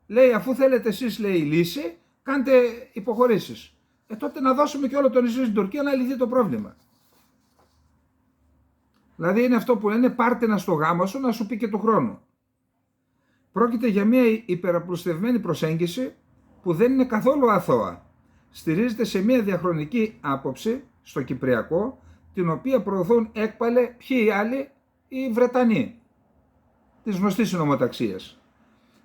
Λέει, αφού θέλετε εσείς, λέει, λύση, κάντε υποχωρήσεις. Τότε να δώσουμε και όλο το νησί στην Τουρκία να λυθεί το πρόβλημα. Δηλαδή είναι αυτό που λένε, πάρτε να στο γάμο σου να σου πει και του χρόνου. Πρόκειται για μια υπεραπλουστευμένη προσέγγιση που δεν είναι καθόλου αθώα. Στηρίζεται σε μια διαχρονική άποψη στο Κυπριακό, την οποία προωθούν έκπαλε ποιοι οι άλλοι? Οι Βρετανοί της γνωστής συνομοταξίας.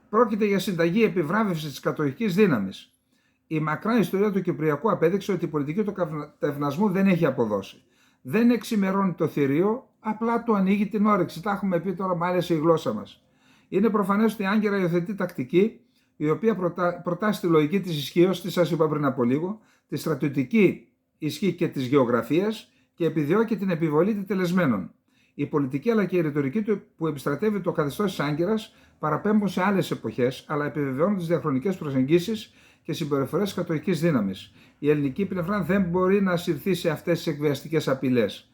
Πρόκειται για συνταγή επιβράβευσης της κατοχικής δύναμης. Η μακρά ιστορία του Κυπριακού απέδειξε ότι η πολιτική του κατευνασμού δεν έχει αποδώσει. Δεν εξημερώνει το θηρίο, απλά του ανοίγει την όρεξη. Τα έχουμε πει τώρα, μ' άρεσε η γλώσσα μας. Είναι προφανές ότι η Άγκυρα υιοθετεί τακτική, η οποία προτάσει τη λογική της ισχύως, τη σας είπα πριν από λίγο, τη στρατιωτική ισχύ και της γεωγραφίας και επιδιώκει την επιβολή τετελεσμένων. Η πολιτική αλλά και η ρητορική του που επιστρατεύει το καθεστώς της Άγκυρας παραπέμπουν σε άλλες εποχές, αλλά επιβεβαιώνουν τις διαχρονικές προσεγγίσεις και συμπεριφορές της κατοχικής δύναμης. Η ελληνική πλευρά δεν μπορεί να ασυρθεί σε αυτές τις εκβιαστικές απειλές.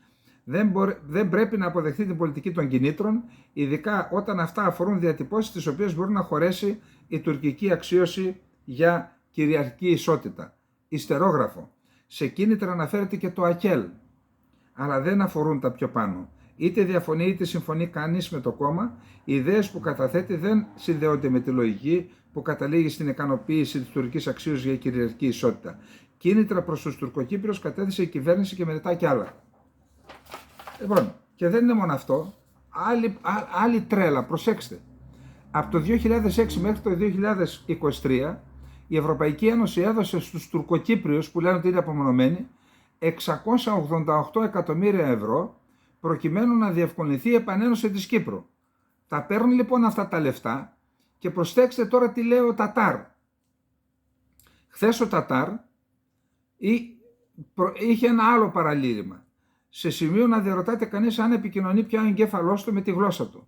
Δεν πρέπει να αποδεχτεί την πολιτική των κινήτρων, ειδικά όταν αυτά αφορούν διατυπώσεις τις οποίες μπορεί να χωρέσει η τουρκική αξίωση για κυριαρχική ισότητα. Ιστερόγραφο. Σε κίνητρα αναφέρεται και το ΑΚΕΛ, αλλά δεν αφορούν τα πιο πάνω. Είτε διαφωνεί είτε συμφωνεί κανείς με το κόμμα, οι ιδέες που καταθέτει δεν συνδέονται με τη λογική που καταλήγει στην ικανοποίηση της τουρκικής αξίωσης για κυριαρχική ισότητα. Κίνητρα προς τους Τουρκοκύπριους κατέθεσε η κυβέρνηση και μελετά κι άλλα. Λοιπόν, και δεν είναι μόνο αυτό, άλλη τρέλα, προσέξτε. Από το 2006 μέχρι το 2023, η Ευρωπαϊκή Ένωση έδωσε στους Τουρκοκύπριους, που λένε ότι είναι απομονωμένοι, 688 εκατομμύρια ευρώ, προκειμένου να διευκολυνθεί η επανένωση της Κύπρου. Τα παίρνουν λοιπόν αυτά τα λεφτά και προσέξτε τώρα τι λέει ο Τατάρ. Χθες ο Τατάρ είχε ένα άλλο παραλήρημα. Σε σημείο να διαρωτάται κανείς αν επικοινωνεί πια ο εγκέφαλός του με τη γλώσσα του.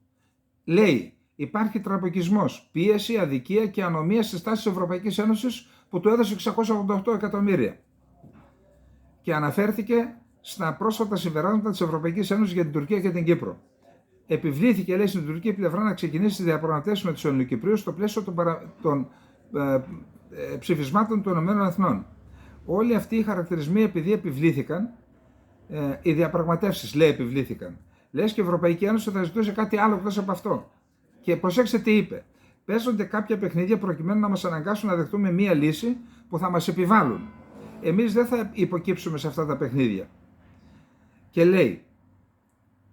Λέει, υπάρχει τραμποκισμός, πίεση, αδικία και ανομία στις τάσεις της Ευρωπαϊκής Ένωσης που του έδωσε 688 εκατομμύρια. Και αναφέρθηκε στα πρόσφατα συμπεράσματα της Ευρωπαϊκής Ένωσης για την Τουρκία και την Κύπρο. Επιβλήθηκε, λέει, στην τουρκική πλευρά να ξεκινήσει τις διαπραγματεύσεις με τους Ελληνοκυπρίους στο πλαίσιο των ψηφισμάτων των ΗΠΑ. Όλοι αυτοί οι χαρακτηρισμοί, επειδή επιβλήθηκαν, οι διαπραγματεύσεις, λέει, επιβλήθηκαν. Λες και η Ευρωπαϊκή Ένωση θα ζητούσε κάτι άλλο εκτός από αυτό. Και προσέξτε τι είπε. Παίζονται κάποια παιχνίδια προκειμένου να μας αναγκάσουν να δεχτούμε μία λύση που θα μας επιβάλλουν. Εμείς δεν θα υποκύψουμε σε αυτά τα παιχνίδια. Και λέει,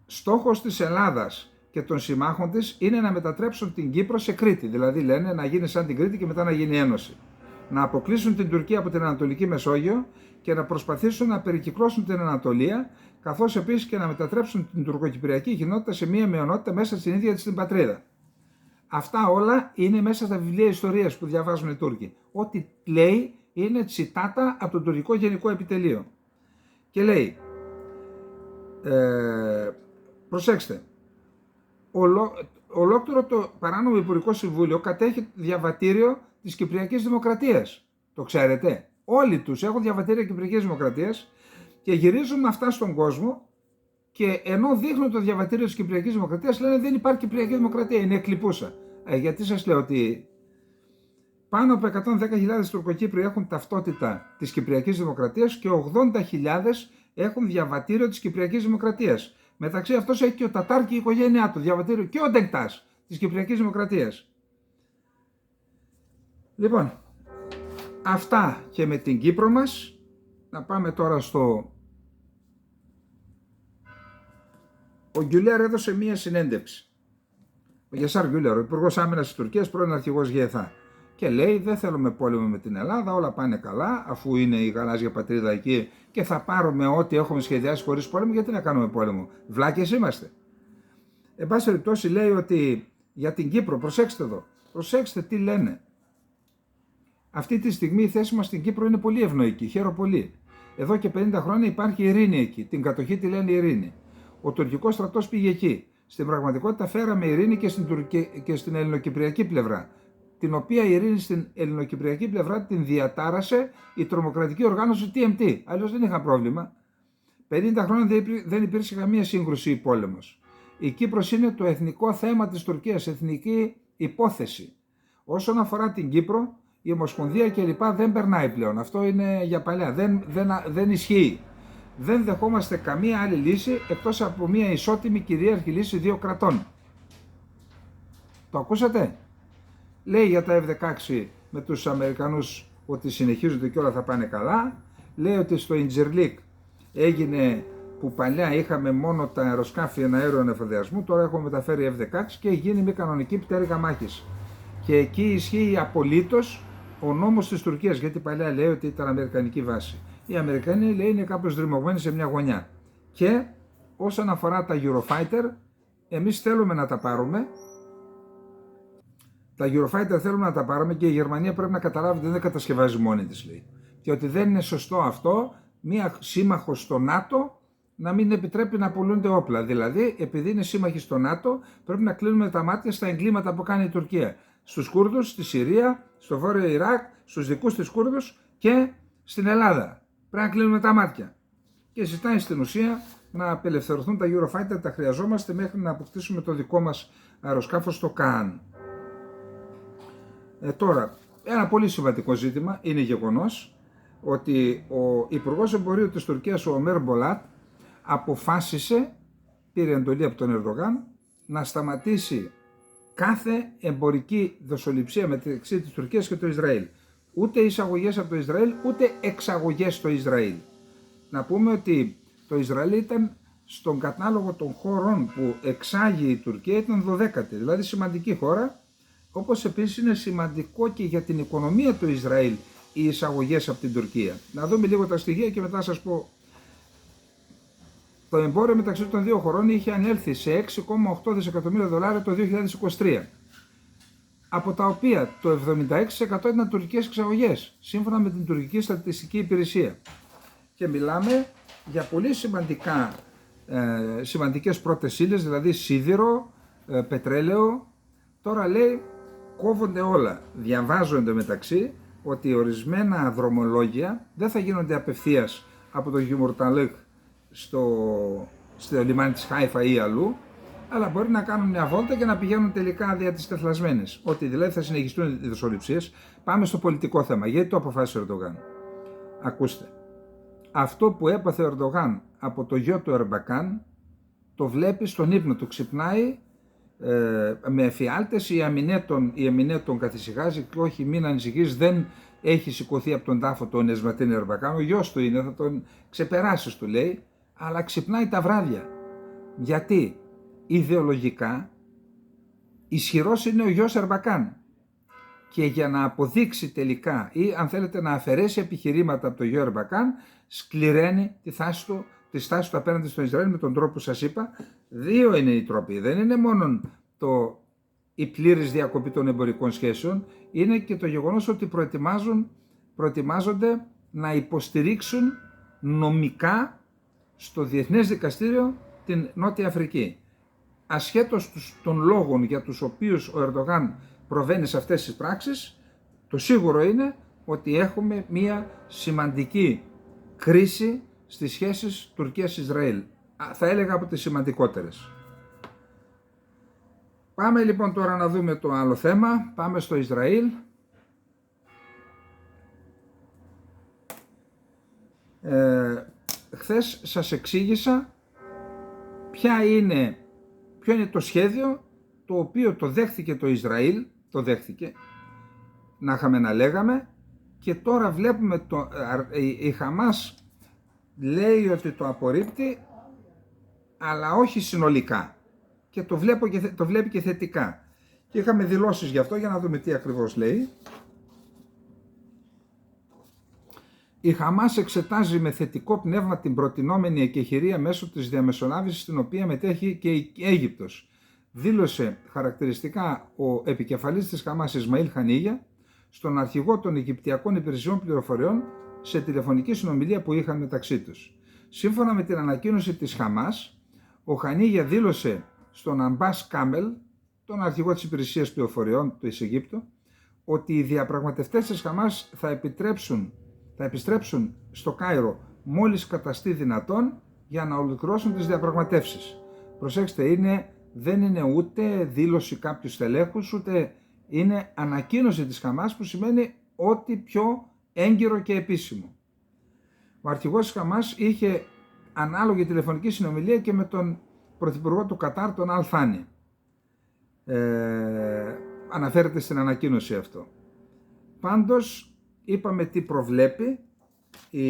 στόχος της Ελλάδας και των συμμάχων της είναι να μετατρέψουν την Κύπρο σε Κρήτη. Δηλαδή λένε να γίνει σαν την Κρήτη και μετά να γίνει Ένωση. Να αποκλείσουν την Τουρκία από την Ανατολική Μεσόγειο και να προσπαθήσουν να περικυκλώσουν την Ανατολία, καθώς επίσης και να μετατρέψουν την τουρκοκυπριακή κοινότητα σε μία μειονότητα μέσα στην ίδια της την πατρίδα. Αυτά όλα είναι μέσα στα βιβλία ιστορίας που διαβάζουν οι Τούρκοι. Ό,τι λέει είναι τσιτάτα από το τουρκικό γενικό επιτελείο. Και λέει, προσέξτε, ολόκληρο το παράνομο Υπουργικό Συμβούλιο κατέχει διαβατήριο της Κυπριακής Δημοκρατίας. Το ξέρετε. Όλοι τους έχουν διαβατήρια Κυπριακής Δημοκρατίας και γυρίζουν αυτά στον κόσμο και ενώ δείχνουν το διαβατήριο της Κυπριακής Δημοκρατίας λένε δεν υπάρχει Κυπριακή Δημοκρατία, είναι εκλειπούσα. Γιατί σας λέω ότι πάνω από 110.000 Τουρκοκύπριοι έχουν ταυτότητα της Κυπριακής Δημοκρατίας και 80.000 έχουν διαβατήριο της Κυπριακής Δημοκρατίας. Μεταξύ αυτός έχει και ο Τατάρ και η οικογένειά του διαβατήριο και ο Ντεκτάς της Κυπριακής Δημοκρατίας. Λοιπόν, αυτά και με την Κύπρο μας. Να πάμε τώρα στο... Ο Γκιουλέρ έδωσε μία συνέντευξη. Ο Γιασάρ Γκιουλέρ, ο Υπουργός Άμυνας της Τουρκίας, πρώην αρχηγός ΓΕΘΑ. Και λέει δεν θέλουμε πόλεμο με την Ελλάδα, όλα πάνε καλά, αφού είναι η γαλάζια πατρίδα εκεί και θα πάρουμε ό,τι έχουμε σχεδιάσει χωρίς πόλεμο, γιατί να κάνουμε πόλεμο. Βλάκες είμαστε. Εν πάση περιπτώσει λέει ότι για την Κύπρο, προσέξτε εδώ, προσέξτε τι λένε. Αυτή τη στιγμή η θέση μας στην Κύπρο είναι πολύ ευνοϊκή, χαίρομαι πολύ. Εδώ και 50 χρόνια υπάρχει ειρήνη εκεί, την κατοχή τη λένε ειρήνη. Ο τουρκικός στρατός πήγε εκεί. Στην πραγματικότητα φέραμε ειρήνη και στην ελληνοκυπριακή πλευρά, την οποία η ειρήνη στην ελληνοκυπριακή πλευρά την διατάρασε η τρομοκρατική οργάνωση TMT. Αλλιώς δεν είχα πρόβλημα. 50 χρόνια δεν υπήρξε καμία σύγκρουση ή πόλεμος. Η Κύπρος είναι το εθνικό θέμα της Τουρκίας, εθνική υπόθεση. Όσον αφορά την Κύπρο, η Ομοσπονδία κλπ. Δεν περνάει πλέον. Αυτό είναι για παλιά. Δεν ισχύει. Δεν δεχόμαστε καμία άλλη λύση εκτός από μια ισότιμη κυρίαρχη λύση δύο κρατών. Το ακούσατε? Λέει για τα F-16 με τους Αμερικανούς ότι συνεχίζονται και όλα θα πάνε καλά. Λέει ότι στο Ιντζερλίκ έγινε που παλιά είχαμε μόνο τα αεροσκάφη εναέριου εφοδιασμού, τώρα έχουμε μεταφέρει F-16 και έχει γίνει μια κανονική πτέρυγα μάχης. Και εκεί ισχύει απολύτως ο νόμος της Τουρκίας, γιατί παλιά λέει ότι ήταν αμερικανική βάση. Οι Αμερικανοί λέει είναι κάπως δρυμωγμένοι σε μια γωνιά. Και όσον αφορά τα Eurofighter, εμείς θέλουμε να τα πάρουμε. Τα Eurofighter θέλουμε να τα πάρουμε και η Γερμανία πρέπει να καταλάβει ότι δεν κατασκευάζει μόνη της, λέει. Και ότι δεν είναι σωστό αυτό, μία σύμμαχος στο ΝΑΤΟ να μην επιτρέπει να πουλούνται όπλα. Δηλαδή, επειδή είναι σύμμαχοι στο ΝΑΤΟ, πρέπει να κλείνουμε τα μάτια στα εγκλήματα που κάνει η Τουρκία. Στους Κούρδους, στη Συρία, στο βόρειο Ιράκ, στους δικούς της Κούρδους και στην Ελλάδα. Πρέπει να κλείνουμε τα μάτια. Και ζητάει στην ουσία να απελευθερωθούν τα Eurofighter, τα χρειαζόμαστε μέχρι να αποκτήσουμε το δικό μας αεροσκάφος στο ΚΑΑΝ. Τώρα, ένα πολύ σημαντικό ζήτημα είναι γεγονός ότι ο Υπουργός Εμπορίου της Τουρκίας, ο Ομέρ Μπολάτ, αποφάσισε, πήρε εντολή από τον Ερντογάν, να σταματήσει κάθε εμπορική δοσοληψία μεταξύ της Τουρκίας και του Ισραήλ. Ούτε εισαγωγές από το Ισραήλ, ούτε εξαγωγές στο Ισραήλ. Να πούμε ότι το Ισραήλ ήταν στον κατάλογο των χωρών που εξάγει η Τουρκία, ήταν 12η, δηλαδή σημαντική χώρα, όπως επίσης είναι σημαντικό και για την οικονομία του Ισραήλ οι εισαγωγές από την Τουρκία. Να δούμε λίγο τα στοιχεία και μετά σας πω. Το εμπόριο μεταξύ των δύο χωρών είχε ανέλθει σε 6,8 δισεκατομμύρια δολάρια το 2023, από τα οποία το 76% ήταν τουρκικές εξαγωγές, σύμφωνα με την τουρκική στατιστική υπηρεσία. Και μιλάμε για πολύ σημαντικές πρώτες ύλες, δηλαδή σίδηρο, πετρέλαιο. Τώρα λέει κόβονται όλα. Διαβάζονται μεταξύ ότι ορισμένα δρομολόγια δεν θα γίνονται απευθείας από το Γιουμουρταλίκ στο λιμάνι της Χάιφα ή αλλού, αλλά μπορεί να κάνουν μια βόλτα και να πηγαίνουν τελικά δια τις τεθλασμένες. Ότι δηλαδή θα συνεχιστούν οι δοσοληψίες. Πάμε στο πολιτικό θέμα. Γιατί το αποφάσισε ο Ερντογάν? Ακούστε. Αυτό που έπαθε ο Ερντογάν από το γιο του Ερμπακάν το βλέπει στον ύπνο του. Ξυπνάει με εφιάλτες, η Εμινέ τον καθησυχάζει και όχι, μην ανησυχείς, δεν έχει σηκωθεί από τον τάφο τον Εσματίν Ερμπακάν, ο γιος του είναι, θα τον ξεπεράσεις, του λέει, αλλά ξυπνάει τα βράδια. Γιατί? Ιδεολογικά ισχυρός είναι ο γιος Ερμπακάν και για να αποδείξει τελικά ή αν θέλετε να αφαιρέσει επιχειρήματα από το γιο Ερμπακάν, σκληραίνει τη στάση του απέναντι στο Ισραήλ με τον τρόπο που σας είπα. Δύο είναι οι τρόποι. Δεν είναι μόνο η πλήρης διακοπή των εμπορικών σχέσεων, είναι και το γεγονός ότι προετοιμάζονται να υποστηρίξουν νομικά στο Διεθνές Δικαστήριο την Νότια Αφρική. Ασχέτως των λόγων για τους οποίους ο Ερντογάν προβαίνει σε αυτές τις πράξεις, το σίγουρο είναι ότι έχουμε μια σημαντική κρίση στις σχέσεις Τουρκίας-Ισραήλ. Θα έλεγα από τις σημαντικότερες. Πάμε λοιπόν τώρα να δούμε το άλλο θέμα. Πάμε στο Ισραήλ. Χθες σας εξήγησα ποιο είναι το σχέδιο το οποίο το δέχθηκε το Ισραήλ, να είχαμε να λέγαμε, και τώρα βλέπουμε η Χαμάς λέει ότι το απορρίπτει, αλλά όχι συνολικά, και το βλέπει και θετικά. Και είχαμε δηλώσεις γι' αυτό, για να δούμε τι ακριβώς λέει. Η Χαμάς εξετάζει με θετικό πνεύμα την προτινόμενη εκεχηρία μέσω της διαμεσολάβησης στην οποία μετέχει και η Αίγυπτος, δήλωσε χαρακτηριστικά ο επικεφαλής της Χαμάς Ισμαήλ Χανίγια στον αρχηγό των Αιγυπτιακών Υπηρεσιών Πληροφοριών σε τηλεφωνική συνομιλία που είχαν μεταξύ τους. Σύμφωνα με την ανακοίνωση της Χαμάς, ο Χανίγια δήλωσε στον Αμπάς Κάμελ, τον αρχηγό της Υπηρεσίας Πληροφοριών της Αιγύπτου, ότι οι διαπραγματευτές της Χαμάς θα επιστρέψουν στο Κάιρο μόλις καταστεί δυνατόν για να ολοκληρώσουν τις διαπραγματεύσεις. Προσέξτε, δεν είναι ούτε δήλωση κάποιου στελέχους, ούτε είναι ανακοίνωση της Χαμάς, που σημαίνει ότι πιο έγκυρο και επίσημο. Ο αρχηγός της Χαμάς είχε ανάλογη τηλεφωνική συνομιλία και με τον πρωθυπουργό του Κατάρ, τον Αλ Θάνι. Αναφέρεται στην ανακοίνωση αυτό. Πάντως, είπαμε τι προβλέπει η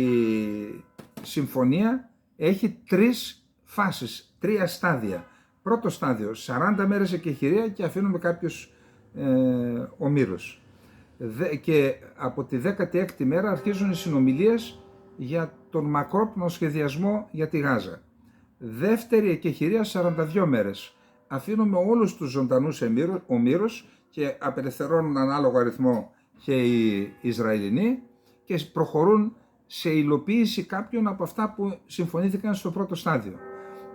συμφωνία. Έχει 3 φάσεις, 3 στάδια. Πρώτο στάδιο, 40 μέρες εκεχηρία και αφήνουμε κάποιους ομήρους. Και από τη 16η μέρα αρχίζουν οι συνομιλίες για τον μακρόπνο σχεδιασμό για τη Γάζα. Δεύτερη εκεχηρία 42 μέρες. Αφήνουμε όλους τους ζωντανούς ομήρους και απελευθερώνουν ανάλογο αριθμό και οι Ισραηλινοί και προχωρούν σε υλοποίηση κάποιων από αυτά που συμφωνήθηκαν στο πρώτο στάδιο.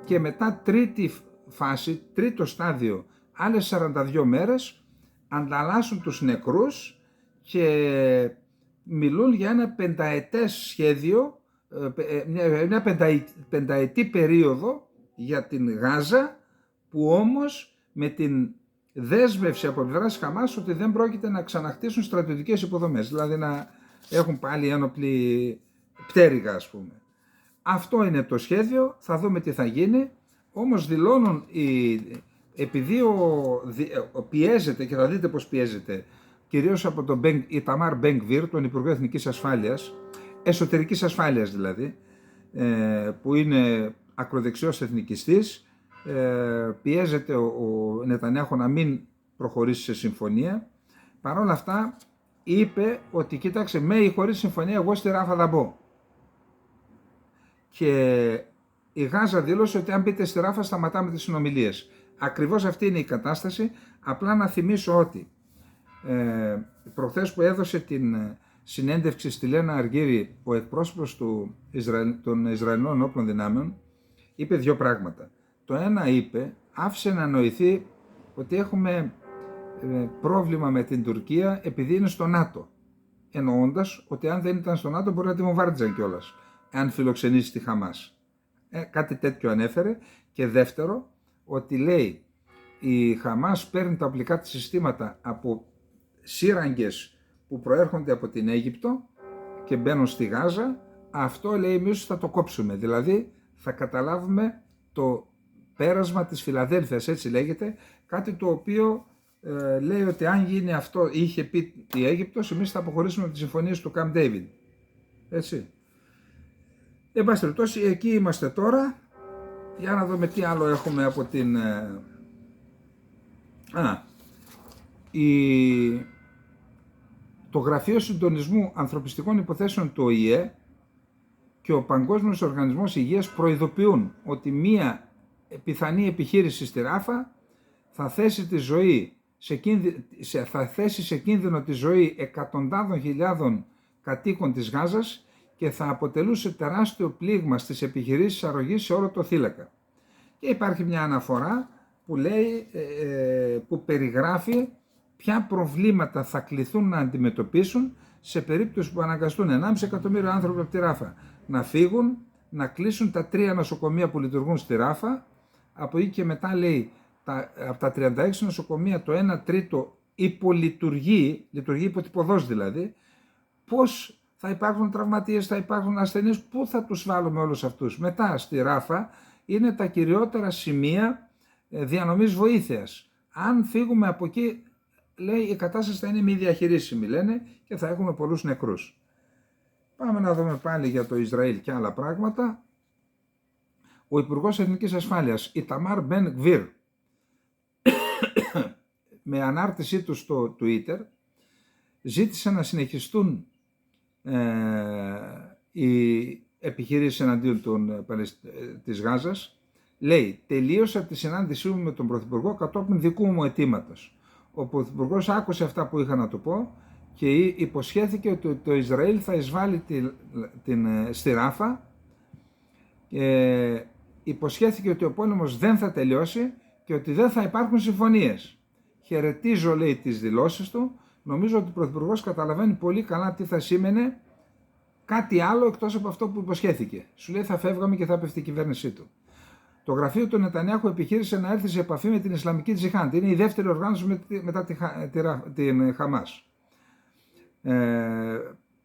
Και μετά τρίτη φάση, τρίτο στάδιο, άλλες 42 μέρες, ανταλλάσσουν τους νεκρούς και μιλούν για ένα πενταετές σχέδιο, μια πενταετή περίοδο για την Γάζα, που όμως με την δέσμευση από πλευράς Χαμάς ότι δεν πρόκειται να ξαναχτίσουν στρατιωτικές υποδομές, δηλαδή να έχουν πάλι ένοπλη πτέρυγα, ας πούμε. Αυτό είναι το σχέδιο, θα δούμε τι θα γίνει, όμως δηλώνουν, επειδή πιέζεται, και θα δείτε πως πιέζεται, κυρίως από τον Ιταμάρ Μπεν-Γκβίρ, τον Υπουργό Εθνικής Ασφάλειας, εσωτερικής ασφάλειας δηλαδή, που είναι ακροδεξιός εθνικιστής, πιέζεται ο Νετανιάχου να μην προχωρήσει σε συμφωνία. Παρ' όλα αυτά είπε ότι κοίταξε, με ή χωρίς συμφωνία εγώ στη Ράφα θα μπω. Και η Γάζα δήλωσε ότι αν μπείτε στη Ράφα σταματάμε τις συνομιλίες. Ακριβώς αυτή είναι η κατάσταση. Απλά να θυμίσω ότι προχθές που έδωσε την συνέντευξη στη Λένα Αργύρη ο εκπρόσωπος των Ισραηλινών όπλων δυνάμεων, είπε δύο πράγματα. Το ένα είπε, άφησε να νοηθεί ότι έχουμε πρόβλημα με την Τουρκία επειδή είναι στο ΝΑΤΟ. Εννοώντας ότι αν δεν ήταν στο ΝΑΤΟ μπορεί να τη βομβάρτιζαν κιόλας, αν φιλοξενήσει τη Χαμάς. Κάτι τέτοιο ανέφερε. Και δεύτερο, ότι λέει η Χαμάς παίρνει τα οπλικά της συστήματα από σύραγγες που προέρχονται από την Αίγυπτο και μπαίνουν στη Γάζα. Αυτό λέει εμείς θα το κόψουμε, δηλαδή θα καταλάβουμε το πέρασμα της Φιλαδέλφειας, έτσι λέγεται, κάτι το οποίο λέει ότι αν γίνει αυτό, είχε πει η Αίγυπτος, εμείς θα αποχωρήσουμε από τις συμφωνίες του Camp David. Έτσι. Εν πάση περιπτώσει, εκεί είμαστε τώρα. Για να δούμε τι άλλο έχουμε από την... Το Γραφείο Συντονισμού Ανθρωπιστικών Υποθέσεων του ΟΗΕ και ο Παγκόσμιος Οργανισμός Υγείας προειδοποιούν ότι μία πιθανή επιχείρηση στη Ράφα θα θέσει σε κίνδυνο τη ζωή εκατοντάδων χιλιάδων κατοίκων της Γάζας και θα αποτελούσε τεράστιο πλήγμα στις επιχειρήσεις αρρωγής σε όλο το θύλακα. Και υπάρχει μια αναφορά που λέει, που περιγράφει ποια προβλήματα θα κληθούν να αντιμετωπίσουν σε περίπτωση που αναγκαστούν 1,5 εκατομμύριο άνθρωποι από τη Ράφα να φύγουν, να κλείσουν τα 3 νοσοκομεία που λειτουργούν στη Ράφα. Από εκεί και μετά λέει, από τα 36 νοσοκομεία το 1 τρίτο υπολειτουργεί, λειτουργεί υποτυπωδώς δηλαδή. Πώς θα υπάρχουν τραυματίες, θα υπάρχουν ασθενείς, πού θα τους βάλουμε όλους αυτούς? Μετά στη Ράφα είναι τα κυριότερα σημεία διανομής βοήθειας. Αν φύγουμε από εκεί, λέει, η κατάσταση θα είναι μη διαχειρίσιμη, λένε, και θα έχουμε πολλούς νεκρούς. Πάμε να δούμε πάλι για το Ισραήλ και άλλα πράγματα. Ο Υπουργός Εθνικής Ασφάλειας, Ιταμάρ Μπεν-Γκβίρ, με ανάρτησή του στο Twitter, ζήτησε να συνεχιστούν οι επιχειρήσεις εναντίον της Γάζας. Λέει, τελείωσα τη συνάντησή μου με τον Πρωθυπουργό κατόπιν δικού μου αιτήματος. Ο Πρωθυπουργός άκουσε αυτά που είχα να του πω και υποσχέθηκε ότι το Ισραήλ θα εισβάλλει στη Ράφα. Υποσχέθηκε ότι ο πόλεμος δεν θα τελειώσει και ότι δεν θα υπάρχουν συμφωνίες. Χαιρετίζω, λέει, τις δηλώσεις του. Νομίζω ότι ο Πρωθυπουργός καταλαβαίνει πολύ καλά τι θα σήμαινε κάτι άλλο εκτός από αυτό που υποσχέθηκε. Σου λέει θα φεύγαμε και θα πέφτει η κυβέρνησή του. Το γραφείο του Νετανιάχου επιχείρησε να έρθει σε επαφή με την Ισλαμική Τζιχάντ. Είναι η δεύτερη οργάνωση μετά την Χαμάς.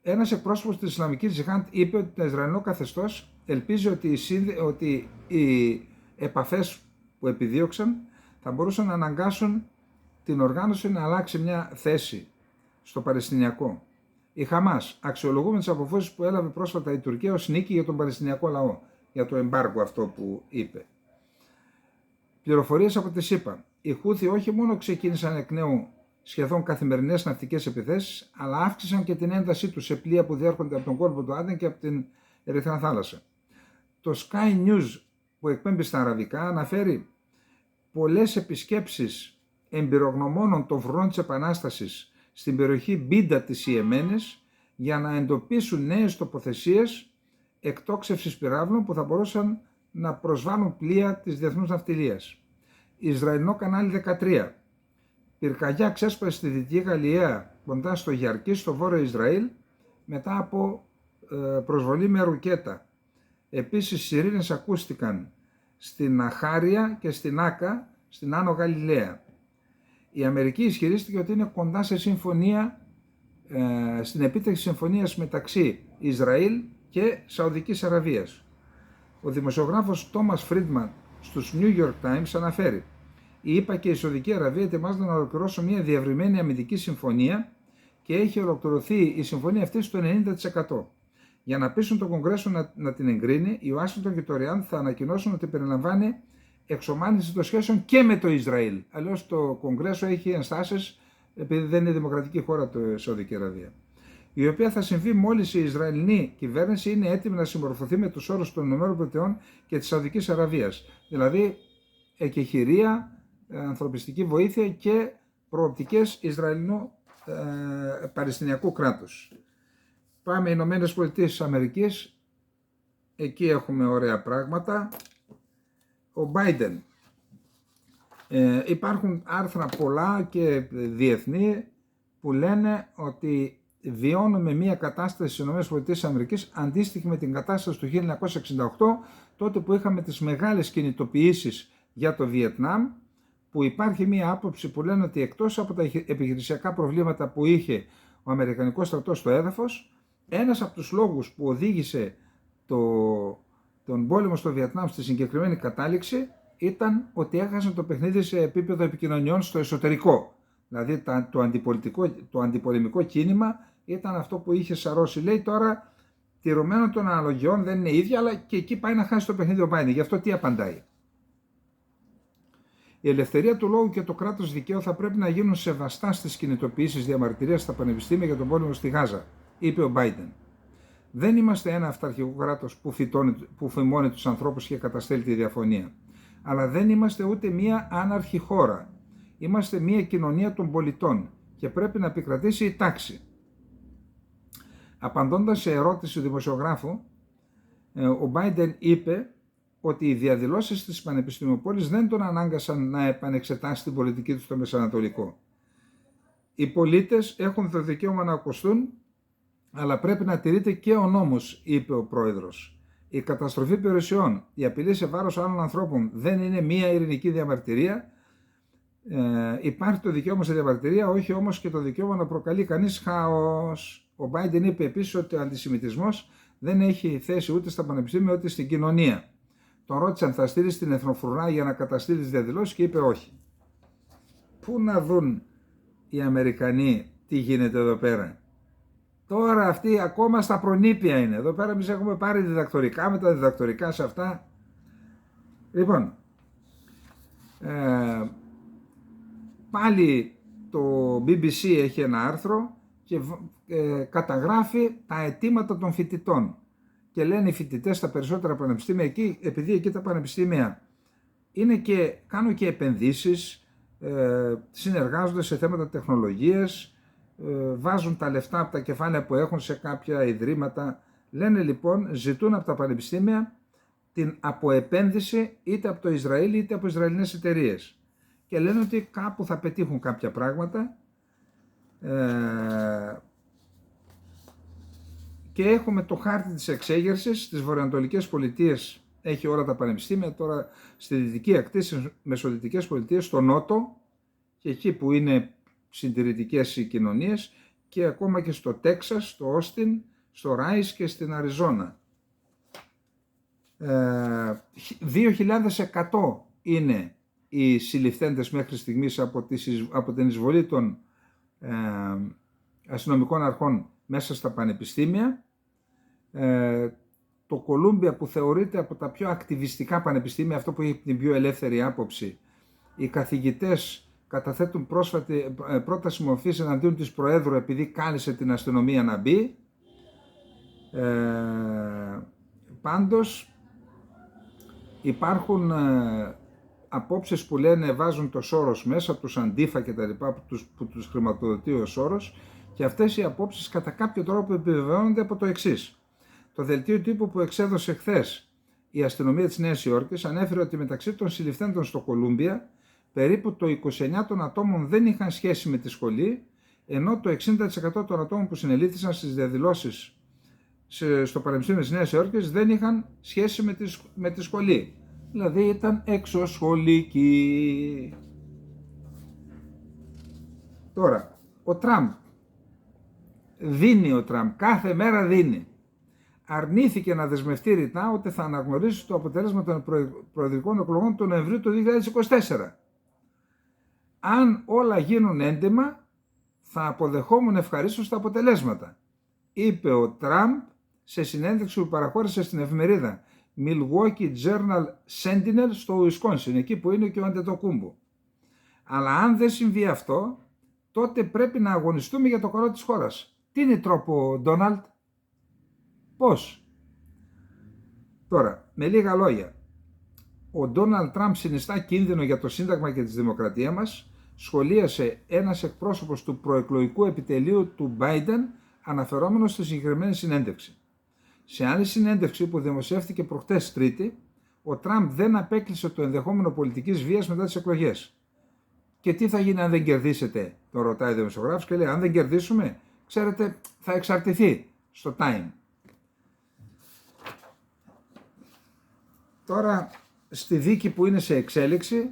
Ένας εκπρόσωπος της Ισλαμικής Τζιχάντ είπε ότι το Ισραηλινό καθεστώς ελπίζει ότι οι επαφές που επιδίωξαν θα μπορούσαν να αναγκάσουν την οργάνωση να αλλάξει μια θέση στο Παλαιστινιακό. Η Χαμάς αξιολογούμε τις αποφάσεις που έλαβε πρόσφατα η Τουρκία ως νίκη για τον Παλαιστινιακό λαό, για το εμπάργκο αυτό που είπε. Πληροφορίες από τη ΣΥΠΑ. Οι Χούθι όχι μόνο ξεκίνησαν εκ νέου σχεδόν καθημερινές ναυτικές επιθέσεις, αλλά αύξησαν και την έντασή τους σε πλοία που διέρχονται από τον κόλπο του Άντεν και από την Ερυθρά Θάλασσα. Το Sky News που εκπέμπει στα αραβικά αναφέρει πολλές επισκέψεις εμπειρογνωμόνων των φρουρών της Επανάστασης στην περιοχή Μπίντα της Ιεμένης για να εντοπίσουν νέες τοποθεσίες εκτόξευσης πυράβλων που θα μπορούσαν να προσβάλλουν πλοία της διεθνούς ναυτιλίας. Ισραηλινό κανάλι 13. Πυρκαγιά ξέσπασε στη Δυτική Γαλλία κοντά στο Γιαρκή, στο βόρειο Ισραήλ, μετά από προσβολή με ρουκέτα. Επίσης, σιρήνες ακούστηκαν στην Αχάρια και στην Άκα, στην Άνω Γαλιλαία. Η Αμερική ισχυρίστηκε ότι είναι κοντά σε συμφωνία, στην επίτευξη συμφωνίας μεταξύ Ισραήλ και Σαουδικής Αραβίας. Ο δημοσιογράφος Τόμας Φρίντμαν στους New York Times αναφέρει: η ΗΠΑ και η Σαουδική Αραβία ετοιμάζονται να ολοκληρώσουν μια διευρυμένη αμυντική συμφωνία και έχει ολοκληρωθεί η συμφωνία αυτή στο 90%. Για να πείσουν το Κογκρέσο να την εγκρίνει, η Ουάσιγκτον και το Ριάντ θα ανακοινώσουν ότι περιλαμβάνει εξομάλυνση των σχέσεων και με το Ισραήλ. Αλλιώς το Κογκρέσο έχει ενστάσεις, επειδή δεν είναι δημοκρατική χώρα το Σαουδική Αραβία. Η οποία θα συμβεί μόλις η Ισραηλινή κυβέρνηση είναι έτοιμη να συμμορφωθεί με τους όρους των ΗΠΑ και της Σαουδικής Αραβίας. Δηλαδή, εκεχηρία, ανθρωπιστική βοήθεια και προοπτικές Ισραηλινό-Παλαιστινιακού κράτους. Πάμε Ηνωμένες Πολιτείες της Αμερικής. Εκεί έχουμε ωραία πράγματα. Ο Biden. Υπάρχουν άρθρα πολλά και διεθνή που λένε ότι βιώνουμε μια κατάσταση στις ΗΠΑ αντίστοιχη με την κατάσταση του 1968, τότε που είχαμε τις μεγάλες κινητοποιήσεις για το Βιετνάμ, που υπάρχει μια άποψη που λένε ότι εκτός από τα επιχειρησιακά προβλήματα που είχε ο Αμερικανικός στρατός στο έδαφος, ένας από τους λόγους που οδήγησε τον πόλεμο στο Βιετνάμ στη συγκεκριμένη κατάληξη ήταν ότι έχασαν το παιχνίδι σε επίπεδο επικοινωνιών στο εσωτερικό. Δηλαδή το αντιπολεμικό κίνημα ήταν αυτό που είχε σαρώσει. Λέει τώρα, τηρωμένο των αναλογιών, δεν είναι ίδια, αλλά και εκεί πάει να χάσει το παιχνίδι ο Biden. Γι' αυτό τι απαντάει? Η ελευθερία του λόγου και το κράτος δικαίου θα πρέπει να γίνουν σεβαστά στις κινητοποιήσεις διαμαρτυρίας στα πανεπιστήμια για τον πόλεμο στη Γάζα, είπε ο Biden. Δεν είμαστε ένα αυταρχικό κράτος που φημώνει τους ανθρώπους και καταστέλει τη διαφωνία. Αλλά δεν είμαστε ούτε μία άναρχη χώρα. Είμαστε μία κοινωνία των πολιτών και πρέπει να επικρατήσει η τάξη. Απαντώντας σε ερώτηση του δημοσιογράφου, ο Biden είπε ότι οι διαδηλώσεις της Πανεπιστημιοπόλης δεν τον ανάγκασαν να επανεξετάσει την πολιτική του στο Μεσανατολικό. Οι πολίτες έχουν το δικαίωμα να ακουστούν, αλλά πρέπει να τηρείται και ο νόμος, είπε ο πρόεδρος. Η καταστροφή περιουσιών, η απειλή σε βάρος άλλων ανθρώπων δεν είναι μία ειρηνική διαμαρτυρία. Υπάρχει το δικαίωμα σε διαμαρτυρία, όχι όμως και το δικαίωμα να προκαλεί κανείς χάος. Ο Biden είπε επίσης ότι ο αντισημιτισμός δεν έχει θέση ούτε στα πανεπιστήμια ούτε στην κοινωνία. Τον ρώτησαν, θα στείλει την Εθνοφρουρά για να καταστήλει τις διαδηλώσεις, και είπε όχι. Πού να δουν οι Αμερικανοί τι γίνεται εδώ πέρα? Τώρα αυτοί ακόμα στα προνήπια είναι. Εδώ πέρα εμείς έχουμε πάρει διδακτορικά, με τα διδακτορικά σε αυτά. Λοιπόν, πάλι το BBC έχει ένα άρθρο και καταγράφει τα αιτήματα των φοιτητών. Και λένε οι φοιτητές στα περισσότερα πανεπιστήμια εκεί, επειδή εκεί τα πανεπιστήμια είναι και, κάνουν και επενδύσεις, συνεργάζονται σε θέματα τεχνολογίας, βάζουν τα λεφτά από τα κεφάλαια που έχουν σε κάποια ιδρύματα. Λένε λοιπόν, ζητούν από τα πανεπιστήμια την αποεπένδυση είτε από το Ισραήλ είτε από Ισραηλινές εταιρείες. Και λένε ότι κάπου θα πετύχουν κάποια πράγματα. Και έχουμε το χάρτη της εξέγερσης στις βορειοανατολικές πολιτείες, έχει όλα τα πανεπιστήμια, τώρα στη δυτική ακτή, στις μεσοδυτικές πολιτείες, στο νότο, και εκεί που είναι συντηρητικές οι κοινωνίες, και ακόμα και στο Τέξας, στο Όστιν, στο Ράις και στην Αριζόνα. 2.100 είναι οι συλληφθέντες μέχρι στιγμής από την εισβολή των αστυνομικών αρχών μέσα στα πανεπιστήμια. Το Κολούμπια, που θεωρείται από τα πιο ακτιβιστικά πανεπιστήμια, αυτό που έχει την πιο ελεύθερη άποψη, οι καθηγητές καταθέτουν πρόταση μορφής εναντίον της Προέδρου επειδή κάλεσε την αστυνομία να μπει. Πάντως υπάρχουν απόψεις που λένε βάζουν το Σόρος μέσα, τους Αντίφα και τα λοιπά που τους χρηματοδοτεί ο Σόρος, και αυτές οι απόψεις κατά κάποιο τρόπο επιβεβαιώνονται από το εξής. Το δελτίο τύπου που εξέδωσε χθες η αστυνομία της Νέας Υόρκης ανέφερε ότι μεταξύ των συλληφθέντων στο Κολούμπια περίπου το 29% των ατόμων δεν είχαν σχέση με τη σχολή, ενώ το 60% των ατόμων που συνελήφθησαν στις διαδηλώσεις στο Πανεπιστήμιο της Νέας Υόρκης δεν είχαν σχέση με τη σχολή. Δηλαδή ήταν εξωσχολικοί. Τώρα, ο Τραμπ δίνει, κάθε μέρα δίνει. Αρνήθηκε να δεσμευτεί ρητά ότι θα αναγνωρίσει το αποτέλεσμα των προεδρικών εκλογών του Νοεμβρίου του 2024. Αν όλα γίνουν έντιμα, θα αποδεχόμουν ευχαρίστως τα αποτελέσματα, είπε ο Τραμπ σε συνέντευξη που παραχώρησε στην εφημερίδα Milwaukee Journal Sentinel στο Ουισκόνσιν, εκεί που είναι και ο Αντετοκούμπο. Αλλά αν δεν συμβεί αυτό, τότε πρέπει να αγωνιστούμε για το καλό της χώρας. Τι είναι τρόπο, Ντόναλντ? Πώς? Τώρα, με λίγα λόγια, ο Ντόναλντ Τραμπ συνιστά κίνδυνο για το Σύνταγμα και τη δημοκρατία μας, σχολίασε ένας εκπρόσωπος του προεκλογικού επιτελείου του Biden, αναφερόμενος στη συγκεκριμένη συνέντευξη. Σε άλλη συνέντευξη που δημοσιεύτηκε προχτές Τρίτη, ο Τραμπ δεν απέκλεισε το ενδεχόμενο πολιτικής βίας μετά τις εκλογές. Και τι θα γίνει αν δεν κερδίσετε, τον ρωτάει ο δημοσιογράφος, και λέει: αν δεν κερδίσουμε, ξέρετε, θα εξαρτηθεί στο time. Τώρα, στη δίκη που είναι σε εξέλιξη,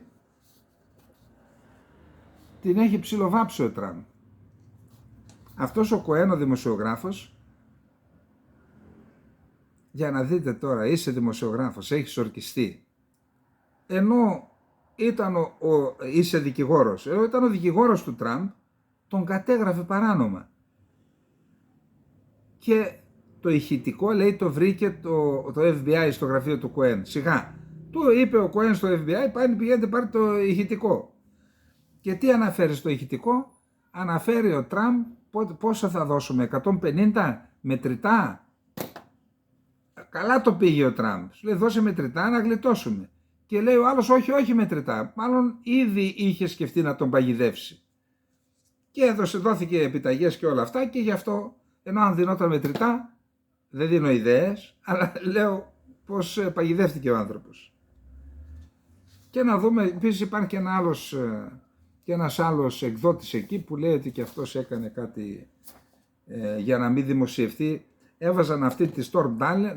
την έχει ψιλοβάψει ο Τραμπ. Αυτός ο Κοέν, ο δημοσιογράφος, για να δείτε τώρα, είσαι δημοσιογράφος, έχεις ορκιστεί, ενώ είσαι δικηγόρος, ήταν ο δικηγόρος του Τραμπ, τον κατέγραφε παράνομα. Και το ηχητικό, λέει, το βρήκε το FBI στο γραφείο του Κοέν. Σιγά, του είπε ο Κοέν στο FBI, πηγαίνετε πάρτε το ηχητικό. Και τι αναφέρει στο ηχητικό? Αναφέρει ο Τραμπ πόσα θα δώσουμε, 150 μετρητά. Καλά το πήγε ο Τραμπ. Σου λέει δώσε μετρητά να γλιτώσουμε. Και λέει ο άλλος όχι μετρητά. Μάλλον ήδη είχε σκεφτεί να τον παγιδεύσει. Και δόθηκε επιταγές και όλα αυτά, και γι' αυτό, ενώ αν δινόταν μετρητά, δεν δίνω ιδέες, αλλά λέω πως παγιδεύτηκε ο άνθρωπος. Και να δούμε, επίσης υπάρχει και ένας άλλος εκδότης εκεί που λέει ότι και αυτός έκανε κάτι για να μην δημοσιευτεί. Έβαζαν αυτή τη Storm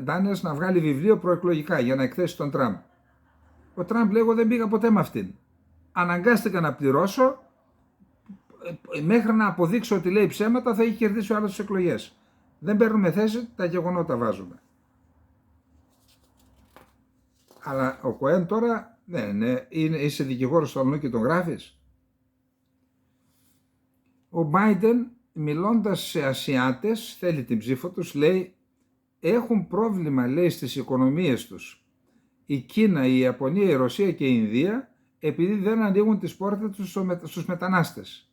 Daniels να βγάλει βιβλίο προεκλογικά για να εκθέσει τον Τραμπ. Ο Τραμπ λέει: εγώ δεν πήγα ποτέ με αυτήν. Αναγκάστηκα να πληρώσω, μέχρι να αποδείξω ότι λέει ψέματα θα έχει κερδίσει ο άλλος τις εκλογές. Δεν παίρνουμε θέση, τα γεγονότα βάζουμε. Αλλά ο Κοέν τώρα, είσαι δικηγόρος στο αλλού και τον γράφεις. Ο Biden, μιλώντας σε Ασιάτες, θέλει την ψήφο τους, λέει: έχουν πρόβλημα, λέει, στις οικονομίες τους η Κίνα, η Ιαπωνία, η Ρωσία και η Ινδία, επειδή δεν ανοίγουν τις πόρτες τους στους μετανάστες.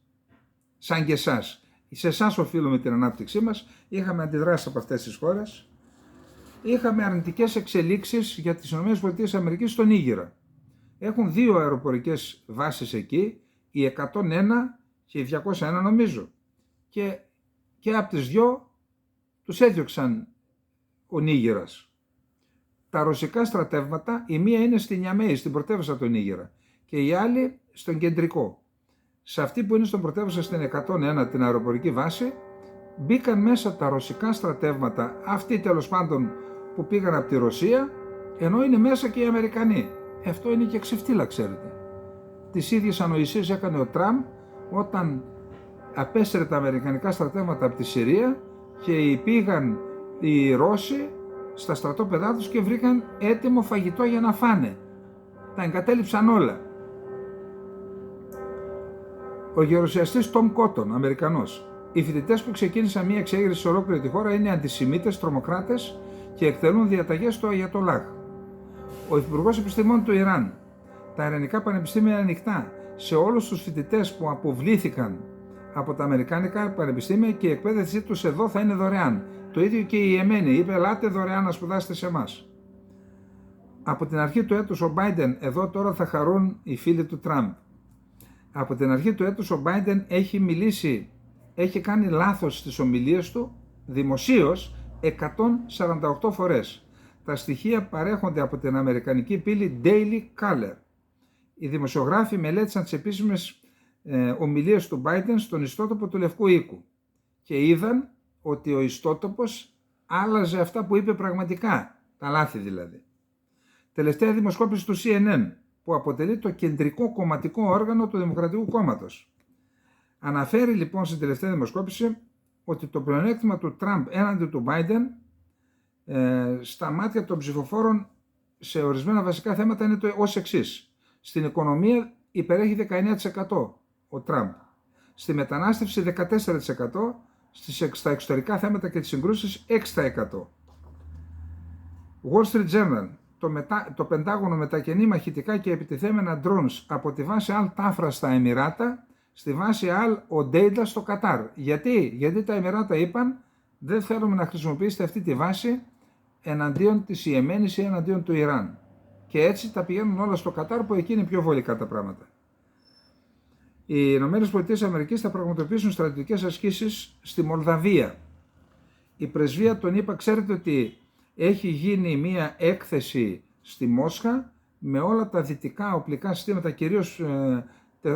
Σαν και εσάς. Σε εσάς οφείλουμε την ανάπτυξή μας. Είχαμε αντιδράσει από αυτές τις χώρες. Είχαμε αρνητικές εξελίξεις για τις ΗΠΑ στον Νίγηρα. Έχουν 2 αεροπορικές βάσεις εκεί, η 101 και η 201 νομίζω. Και από τις 2 τους έδιωξαν ο Νίγηρας. Τα ρωσικά στρατεύματα, η μία είναι στη Νιαμέη, στην πρωτεύουσα του Νίγηρα, και η άλλη στον κεντρικό. Σε αυτή που είναι στον πρωτεύουσα στην 101, την αεροπορική βάση, μπήκαν μέσα τα ρωσικά στρατεύματα, αυτοί τέλος πάντων που πήγαν από τη Ρωσία, ενώ είναι μέσα και οι Αμερικανοί. Αυτό είναι και ξεφτύλα, ξέρετε. Τις ίδιες ανοησίες έκανε ο Τραμπ όταν απέσυρε τα αμερικανικά στρατεύματα από τη Συρία και πήγαν οι Ρώσοι στα στρατόπεδά τους και βρήκαν έτοιμο φαγητό για να φάνε. Τα εγκατέλειψαν όλα. Ο γερουσιαστής Τόμ Κότον, Αμερικανός. Οι φοιτητές που ξεκίνησαν μια εξέγερση σε ολόκληρη τη χώρα είναι αντισημίτες, τρομοκράτες και εκτελούν διαταγές στο Αγιατολάχ. Ο Υφυπουργός Επιστημών του Ιράν. Τα Ιρανικά πανεπιστήμια είναι ανοιχτά. σε όλους τους φοιτητές που αποβλήθηκαν από τα αμερικάνικα πανεπιστήμια και η εκπαίδευσή τους εδώ θα είναι δωρεάν. Το ίδιο και η Ιεμένη είπε ελάτε δωρεάν να σπουδάσετε σε εμάς. Από την αρχή του έτους ο Biden, εδώ τώρα θα χαρούν οι φίλοι του Τραμπ. Από την αρχή του έτους ο Biden έχει μιλήσει, έχει κάνει λάθος στις ομιλίες του δημοσίως 148 φορές. Τα στοιχεία παρέχονται από την αμερικανική πύλη Daily Caller. Οι δημοσιογράφοι μελέτησαν τις επίσημες ομιλίες του Biden στον ιστότοπο του Λευκού Οίκου και είδαν ότι ο ιστότοπος άλλαζε αυτά που είπε πραγματικά, τα λάθη δηλαδή. Τελευταία δημοσκόπηση του CNN, που αποτελεί το κεντρικό κομματικό όργανο του Δημοκρατικού Κόμματος. Αναφέρει λοιπόν στην τελευταία δημοσκόπηση ότι το πλεονέκτημα του Τραμπ έναντι του Biden στα μάτια των ψηφοφόρων σε ορισμένα βασικά θέματα είναι ως εξής. Στην οικονομία υπερέχει 19% ο Τραμπ. Στη μετανάστευση 14%, στα εξωτερικά θέματα και τις συγκρούσεις 6%. Wall Street Journal. Το Πεντάγωνο μετακινεί μαχητικά και επιτιθέμενα drones από τη βάση Al-Tafra στα Εμιράτα στη βάση Al-Odeida στο Κατάρ. Γιατί τα Εμιράτα είπαν δεν θέλουμε να χρησιμοποιήσετε αυτή τη βάση εναντίον της Ιεμένης ή εναντίον του Ιράν. Και έτσι τα πηγαίνουν όλα στο Κατάρ που εκεί είναι πιο βολικά τα πράγματα. Οι ΗΠΑ θα πραγματοποιήσουν στρατιωτικές ασκήσεις στη Μολδαβία. Η πρεσβεία των ΗΠΑ, ξέρετε ότι έχει γίνει μία έκθεση στη Μόσχα με όλα τα δυτικά οπλικά συστήματα, κυρίως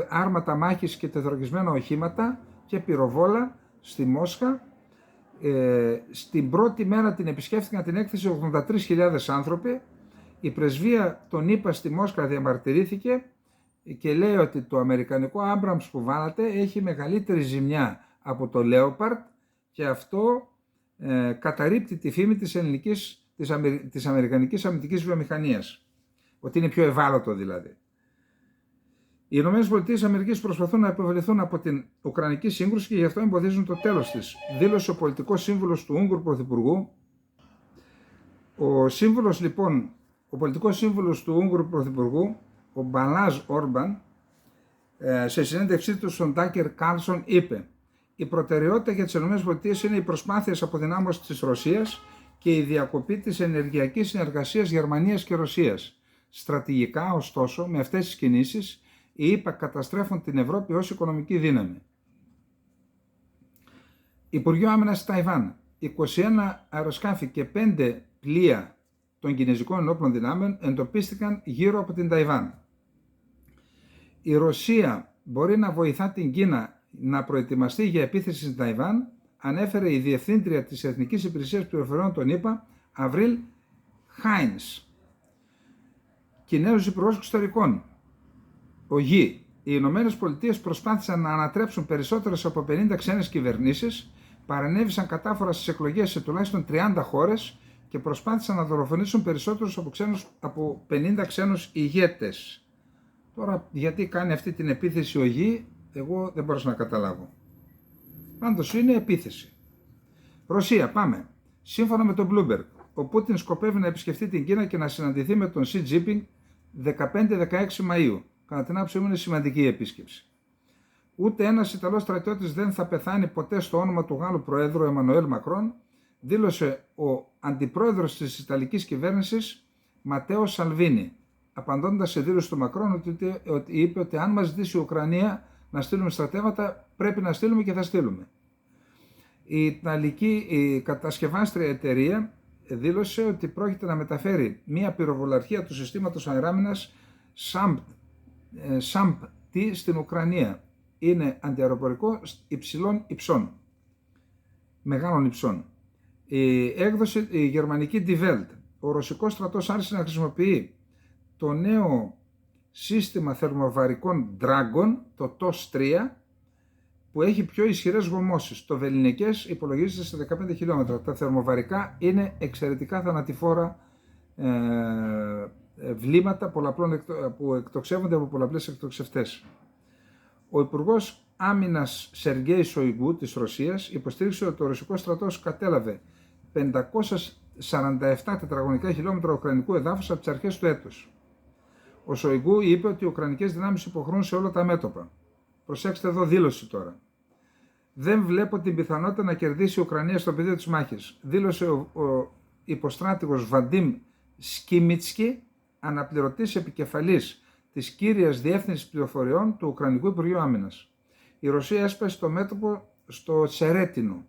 άρματα μάχης και τεθωρακισμένα οχήματα και πυροβόλα στη Μόσχα. Στην πρώτη μέρα την επισκέφθηκαν την έκθεση 83.000 άνθρωποι. Η πρεσβεία των ΗΠΑ στη Μόσχα διαμαρτυρήθηκε και λέει ότι το αμερικανικό Άμπραμς που βάλατε έχει μεγαλύτερη ζημιά από το Λέοπαρντ και αυτό καταρρίπτει τη φήμη της αμερικανικής αμυντικής βιομηχανίας. Ότι είναι πιο ευάλωτο δηλαδή. Οι ΗΠΑ προσπαθούν να επιβεβαιωθούν από την Ουκρανική σύγκρουση και γι' αυτό εμποδίζουν το τέλος της. Δήλωσε ο πολιτικός σύμβουλος του Ούγγρου Πρωθυπουργού. Ο πολιτικός σύμβουλος του Ούγγρου Πρωθυπουργού, ο Μπαλάζ Όρμπαν, σε συνέντευξή του στον Τάκερ Κάρλσον είπε: η προτεραιότητα για τις ΗΠΑ είναι οι προσπάθειες αποδυνάμωσης της Ρωσίας και η διακοπή της ενεργειακής συνεργασίας Γερμανίας και Ρωσίας. Στρατηγικά, ωστόσο, με αυτές τις κινήσεις, οι ΗΠΑ καταστρέφουν την Ευρώπη ως οικονομική δύναμη. Υπουργείο Άμυνας της Ταϊβάν. 21 αεροσκάφη και 5 πλοία των Κινεζικών Ενόπλων Δυνάμεων εντοπίστηκαν γύρω από την Ταϊβάν. Η Ρωσία μπορεί να βοηθά την Κίνα να προετοιμαστεί για επίθεση στην Ταϊβάν, ανέφερε η Διευθύντρια της Εθνικής Υπηρεσίας Πληροφοριών των ΗΠΑ, Αβρίλ Χάινς. Κινέζος Υπουργός Εξωτερικών. Ο Γι. Οι Ηνωμένες Πολιτείες προσπάθησαν να ανατρέψουν περισσότερες από 50 ξένες κυβερνήσεις, παρενέβησαν κατάφορα στις εκλογές σε τουλάχιστον 30 χώρες και προσπάθησαν να δολοφονήσουν περισσότερους από 50 ξένους ηγέτες. Τώρα, γιατί κάνει αυτή την επίθεση ο Γι, εγώ δεν μπορώ να καταλάβω. Πάντως είναι επίθεση. Ρωσία, πάμε. Σύμφωνα με τον Bloomberg, ο Πούτιν σκοπεύει να επισκεφτεί την Κίνα και να συναντηθεί με τον Σι Τζίνπινγκ 15-16 Μαΐου. Κατά την άποψή μου είναι σημαντική η επίσκεψη. Ούτε ένας Ιταλός στρατιώτης δεν θα πεθάνει ποτέ στο όνομα του Γάλλου Προέδρου Εμμανουέλ Μακρόν, δήλωσε ο αντιπρόεδρος της Ιταλικής κυβέρνησης Ματέο Σαλβίνι, απαντώντας σε δήλωση του Μακρόν ότι είπε ότι αν μας ζητήσει η Ουκρανία να στείλουμε στρατεύματα, πρέπει να στείλουμε και θα στείλουμε. Η Ιταλική κατασκευάστρια εταιρεία δήλωσε ότι πρόκειται να μεταφέρει μία πυροβολαρχία του συστήματος αεράμινας SAMP-T στην Ουκρανία. Είναι αντιαεροπορικό υψηλών υψών, μεγάλων υψών. Έκδοση η γερμανική Die Welt. Ο ρωσικός στρατός άρχισε να χρησιμοποιεί το νέο σύστημα θερμοβαρικών Dragon, το TOS 3, που έχει πιο ισχυρές γομώσεις. Το βελληνικές υπολογίζεται σε 15 χιλιόμετρα. Τα θερμοβαρικά είναι εξαιρετικά θανατηφόρα βλήματα που εκτοξεύονται από πολλαπλές εκτοξευτές. Ο Υπουργός Άμυνας Σεργέη Σοϊγκού της Ρωσίας υποστήριξε ότι ο ρωσικός στρατός κατέλαβε 547 τετραγωνικά χιλιόμετρα ουκρανικού εδάφους από τις αρχές του έτους. Ο Σοϊγκού είπε ότι οι ουκρανικές δυνάμεις υποχρεούν σε όλα τα μέτωπα. Προσέξτε εδώ δήλωση τώρα. Δεν βλέπω την πιθανότητα να κερδίσει η Ουκρανία στο πεδίο της μάχης, δήλωσε ο υποστράτηγος Βαντίμ Σκίμιτσκι, αναπληρωτής επικεφαλής της κύριας διεύθυνσης πληροφοριών του Ουκρανικού Υπουργείου Άμυνας. Η Ρωσία έσπασε το μέτωπο στο Τσερέτινο.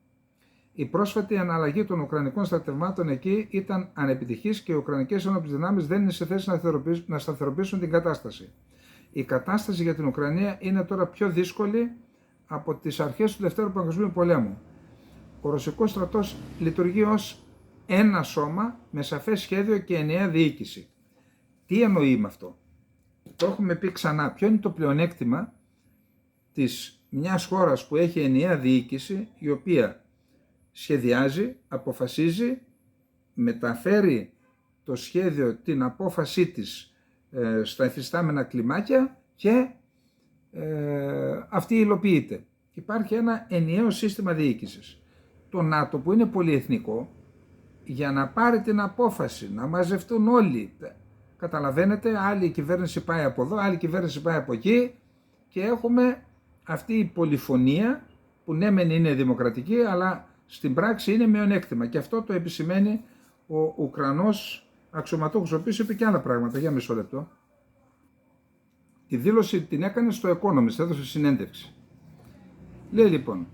Η πρόσφατη αναλλαγή των Ουκρανικών στρατευμάτων εκεί ήταν ανεπιτυχής και οι Ουκρανικές ενόπλες δυνάμεις δεν είναι σε θέση να σταθεροποιήσουν την κατάσταση. Η κατάσταση για την Ουκρανία είναι τώρα πιο δύσκολη από τις αρχές του Δευτέρου Παγκοσμίου Πολέμου. Ο ρωσικός στρατός λειτουργεί ως ένα σώμα με σαφές σχέδιο και ενιαία διοίκηση. Τι εννοεί με αυτό? Το έχουμε πει ξανά. Ποιο είναι το πλεονέκτημα της μιας χώρας που έχει ενιαία διοίκηση, η οποία σχεδιάζει, αποφασίζει, μεταφέρει το σχέδιο, την απόφασή της στα εφιστάμενα κλιμάκια και αυτή υλοποιείται. Υπάρχει ένα ενιαίο σύστημα διοίκησης. Το ΝΑΤΟ, που είναι πολυεθνικό, για να πάρει την απόφαση, να μαζευτούν όλοι, καταλαβαίνετε, άλλη κυβέρνηση πάει από εδώ, άλλη κυβέρνηση πάει από εκεί και έχουμε αυτή η πολυφωνία που ναι μεν είναι δημοκρατική, αλλά στην πράξη είναι μειονέκτημα, και αυτό το επισημαίνει ο Ουκρανός αξιωματούχος, ο οποίος είπε και άλλα πράγματα. Για μισό λεπτό. Τη δήλωση την έκανε στο Economist, έδωσε συνέντευξη. Λέει λοιπόν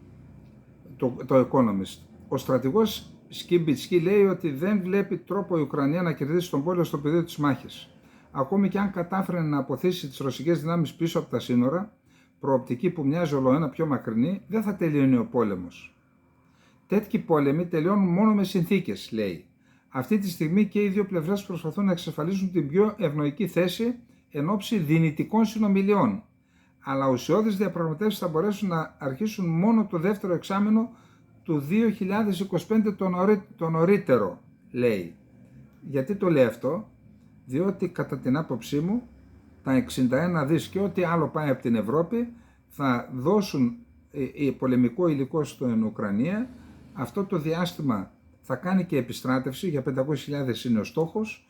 το Economist, ο στρατηγός Σκίμπιτσκι λέει ότι δεν βλέπει τρόπο η Ουκρανία να κερδίσει τον πόλεμο στο πεδίο της μάχης. Ακόμη και αν κατάφερε να αποθήσει τις ρωσικές δυνάμεις πίσω από τα σύνορα, προοπτική που μοιάζει ολοένα πιο μακρινή, δεν θα τελειώνει ο πόλεμος. Τέτοιοι πόλεμοι τελειώνουν μόνο με συνθήκες, λέει. Αυτή τη στιγμή και οι δύο πλευρές προσπαθούν να εξασφαλίσουν την πιο ευνοϊκή θέση εν ώψη δυνητικών συνομιλιών. Αλλά ουσιώδεις διαπραγματεύσεις θα μπορέσουν να αρχίσουν μόνο το δεύτερο εξάμηνο του 2025 το νωρίτερο, λέει. Γιατί το λέει αυτό? Διότι κατά την άποψή μου τα 61 δις και ό,τι άλλο πάει από την Ευρώπη θα δώσουν πολεμικό υλικό στην Ουκρανία. Αυτό το διάστημα θα κάνει και επιστράτευση, για 500.000 είναι ο στόχος.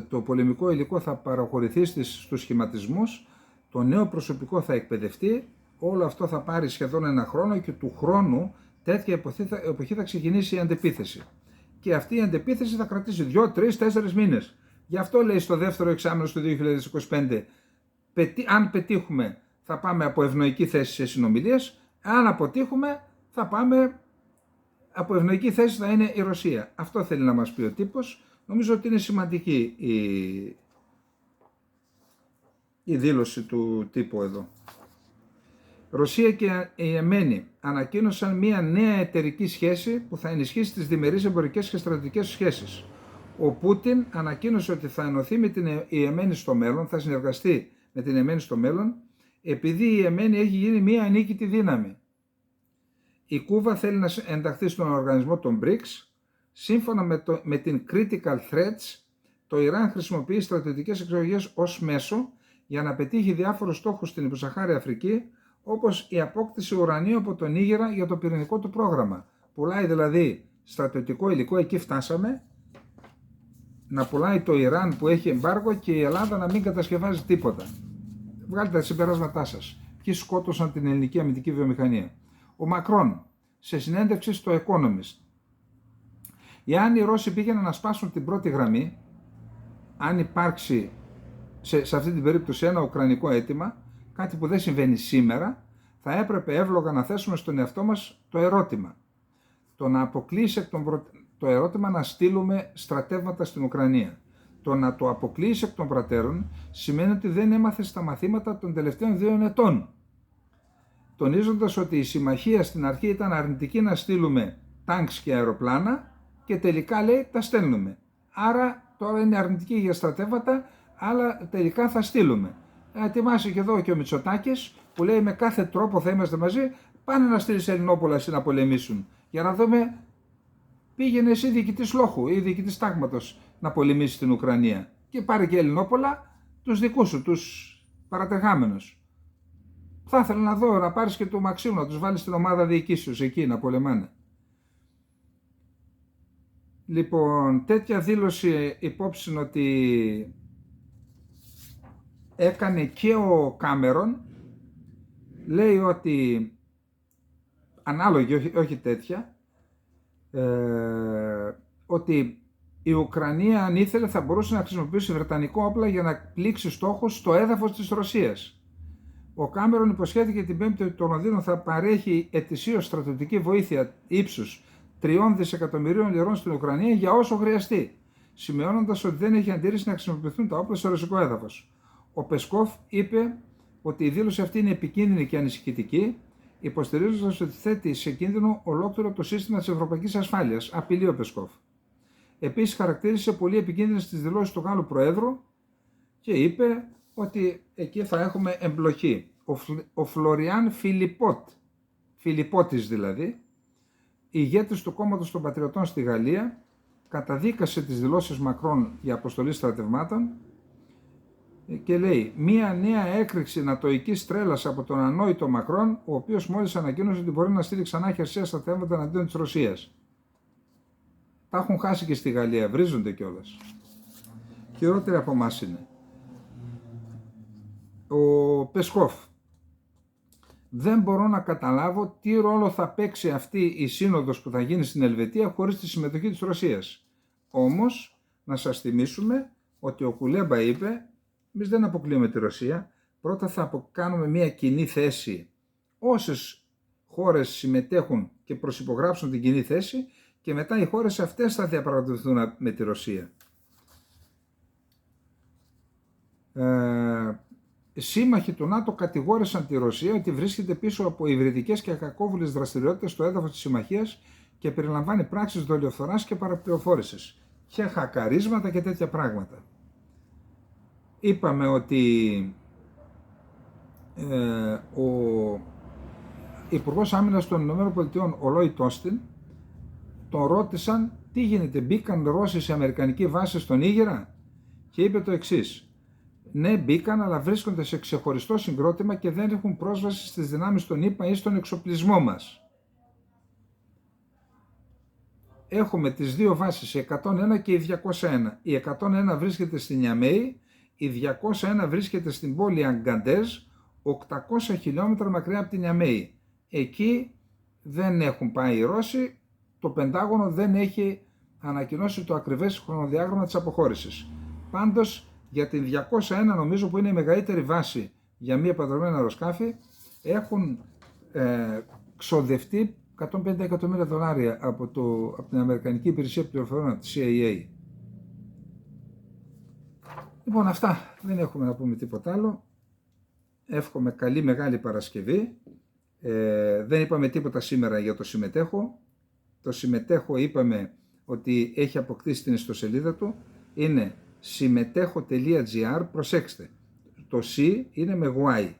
Το πολεμικό υλικό θα παραχωρηθεί στους σχηματισμούς, το νέο προσωπικό θα εκπαιδευτεί, όλο αυτό θα πάρει σχεδόν ένα χρόνο και του χρόνου τέτοια εποχή θα ξεκινήσει η αντεπίθεση. Και αυτή η αντεπίθεση θα κρατήσει 2, 3, 4 μήνες. Γι' αυτό λέει στο δεύτερο εξάμηνο του 2025, αν πετύχουμε θα πάμε από ευνοϊκή θέση σε συνομιλίες, αν αποτύχουμε θα πάμε από ευνοϊκή θέση, θα είναι η Ρωσία. Αυτό θέλει να μας πει ο τύπος. Νομίζω ότι είναι σημαντική η δήλωση του τύπου εδώ. Ρωσία και η Εμένη ανακοίνωσαν μια νέα εταιρική σχέση που θα ενισχύσει τις διμερείς εμπορικές και στρατιωτικές σχέσεις. Ο Πούτιν ανακοίνωσε ότι θα ενωθεί με την Εμένη στο μέλλον, θα συνεργαστεί με την Εμένη στο μέλλον, επειδή η Εμένη έχει γίνει μια ανίκητη δύναμη. Η Κούβα θέλει να ενταχθεί στον οργανισμό των BRICS. Σύμφωνα με την Critical Threats, το Ιράν χρησιμοποιεί στρατιωτικές εξαγωγές ως μέσο για να πετύχει διάφορους στόχους στην υποσαχάρια Αφρική, όπως η απόκτηση ουρανίου από τον Νίγηρα για το πυρηνικό του πρόγραμμα. Πουλάει δηλαδή στρατιωτικό υλικό, εκεί φτάσαμε, να πουλάει το Ιράν που έχει εμπάργο και η Ελλάδα να μην κατασκευάζει τίποτα. Βγάλτε τα συμπεράσματά σας. Ποιοι σκότωσαν την ελληνική αμυντική βιομηχανία? Ο Μακρόν, σε συνέντευξη στο Economist. Εάν οι Ρώσοι πήγαιναν να σπάσουν την πρώτη γραμμή, αν υπάρξει σε αυτή την περίπτωση ένα ουκρανικό αίτημα, κάτι που δεν συμβαίνει σήμερα, θα έπρεπε εύλογα να θέσουμε στον εαυτό μας το ερώτημα. Το να αποκλείσει το ερώτημα να στείλουμε στρατεύματα στην Ουκρανία. Το να το αποκλείσει εκ των προτέρων σημαίνει ότι δεν έμαθε στα μαθήματα των τελευταίων 2 ετών. Τονίζοντας ότι η συμμαχία στην αρχή ήταν αρνητική να στείλουμε τάγκς και αεροπλάνα και τελικά λέει τα στέλνουμε. Άρα τώρα είναι αρνητική για στρατεύματα, αλλά τελικά θα στείλουμε. Ετοιμάσει και εδώ και ο Μητσοτάκης που λέει με κάθε τρόπο θα είμαστε μαζί, πάνε να στείλεις Ελληνόπουλα εσύ να πολεμήσουν. Για να δούμε, πήγαινε εσύ διοικητής λόχου ή διοικητής τάγματος να πολεμήσει στην Ουκρανία και πάρε και Ελληνόπουλα τους δικούς σου, τους παρατεχάμενους. Θα ήθελα να δω, να πάρεις και του Μαξίμου, να τους βάλεις στην ομάδα διοικήσεως εκεί να πολεμάνε. Λοιπόν, τέτοια δήλωση υπόψη ότι έκανε και ο Κάμερον, λέει ότι ανάλογη, όχι τέτοια, ότι η Ουκρανία αν ήθελε θα μπορούσε να χρησιμοποιήσει βρετανικό όπλα για να πλήξει στόχους στο έδαφος της Ρωσίας. Ο Κάμερον υποσχέθηκε την Πέμπτη ότι το Λονδίνο θα παρέχει ετησίως στρατιωτική βοήθεια ύψους 3 δισεκατομμυρίων λιρών στην Ουκρανία για όσο χρειαστεί, σημειώνοντας ότι δεν έχει αντίρρηση να χρησιμοποιηθούν τα όπλα σε ρωσικό έδαφος. Ο Πεσκόφ είπε ότι η δήλωση αυτή είναι επικίνδυνη και ανησυχητική, υποστηρίζοντας ότι θέτει σε κίνδυνο ολόκληρο το σύστημα της ευρωπαϊκής ασφάλειας, απειλεί ο Πεσκόφ. Επίσης χαρακτήρισε πολύ επικίνδυνες τις δηλώσεις του Γάλλου Προέδρου και είπε ότι εκεί θα έχουμε εμπλοκή. Ο Φλωριάν Φιλιππότης δηλαδή, ηγέτης του κόμματος των Πατριωτών στη Γαλλία, καταδίκασε τις δηλώσεις Μακρόν για αποστολή στρατευμάτων και λέει μία νέα έκρηξη νατοικής τρέλας από τον ανόητο Μακρόν, ο οποίος μόλις ανακοίνωσε ότι μπορεί να στείλει ξανά χερσαία στρατεύματα εναντίον της Ρωσίας. Τα έχουν χάσει και στη Γαλλία, βρίζονται κιόλας. Χειρότεροι από εμάς είναι. Ο Πεσκόφ. Δεν μπορώ να καταλάβω τι ρόλο θα παίξει αυτή η σύνοδος που θα γίνει στην Ελβετία χωρίς τη συμμετοχή της Ρωσίας. Όμως, να σας θυμίσουμε ότι ο Κουλέμπα είπε, εμείς δεν αποκλείουμε τη Ρωσία, πρώτα θα κάνουμε μια κοινή θέση. Όσες χώρες συμμετέχουν και προσυπογράψουν την κοινή θέση και μετά οι χώρες αυτές θα διαπραγματευτούν με τη Ρωσία. Σύμμαχοι του ΝΑΤΟ κατηγόρησαν τη Ρωσία ότι βρίσκεται πίσω από υβριδικές και κακόβουλες δραστηριότητες στο έδαφος της συμμαχίας και περιλαμβάνει πράξεις δολιοφθοράς και παραπληροφόρησης και χακαρίσματα και τέτοια πράγματα. Είπαμε ότι ο Υπουργός Άμυνας των ΗΠΑ, ο Λόιτ Όστιν, τον ρώτησαν τι γίνεται, μπήκαν Ρώσοι σε αμερικανική βάση στον Ήγερα, και είπε το εξής: ναι, μπήκαν, αλλά βρίσκονται σε ξεχωριστό συγκρότημα και δεν έχουν πρόσβαση στις δυνάμεις των ΗΠΑ ή στον εξοπλισμό μας. Έχουμε τις δύο βάσεις, η 101 και η 201. Η 101 βρίσκεται στην Νιαμέη, η 201 βρίσκεται στην πόλη Αγκαντέζ, 800 χιλιόμετρα μακριά από την Νιαμέη. Εκεί δεν έχουν πάει οι Ρώσοι, το Πεντάγωνο δεν έχει ανακοινώσει το ακριβές χρονοδιάγραμμα της αποχώρησης. Πάντως, για την 201, νομίζω που είναι η μεγαλύτερη βάση για μία παντρεμένα αεροσκάφη, έχουν ξοδευτεί $150 εκατομμύρια από την Αμερικανική Υπηρεσία Πληροφοριών, τη CIA. Λοιπόν, αυτά. Δεν έχουμε να πούμε τίποτα άλλο. Εύχομαι καλή μεγάλη Παρασκευή. Δεν είπαμε τίποτα σήμερα για το συμμετέχω. Το συμμετέχω είπαμε ότι έχει αποκτήσει την ιστοσελίδα του. Είναι συμμετέχω.gr. Προσέξτε. Το C είναι με Y.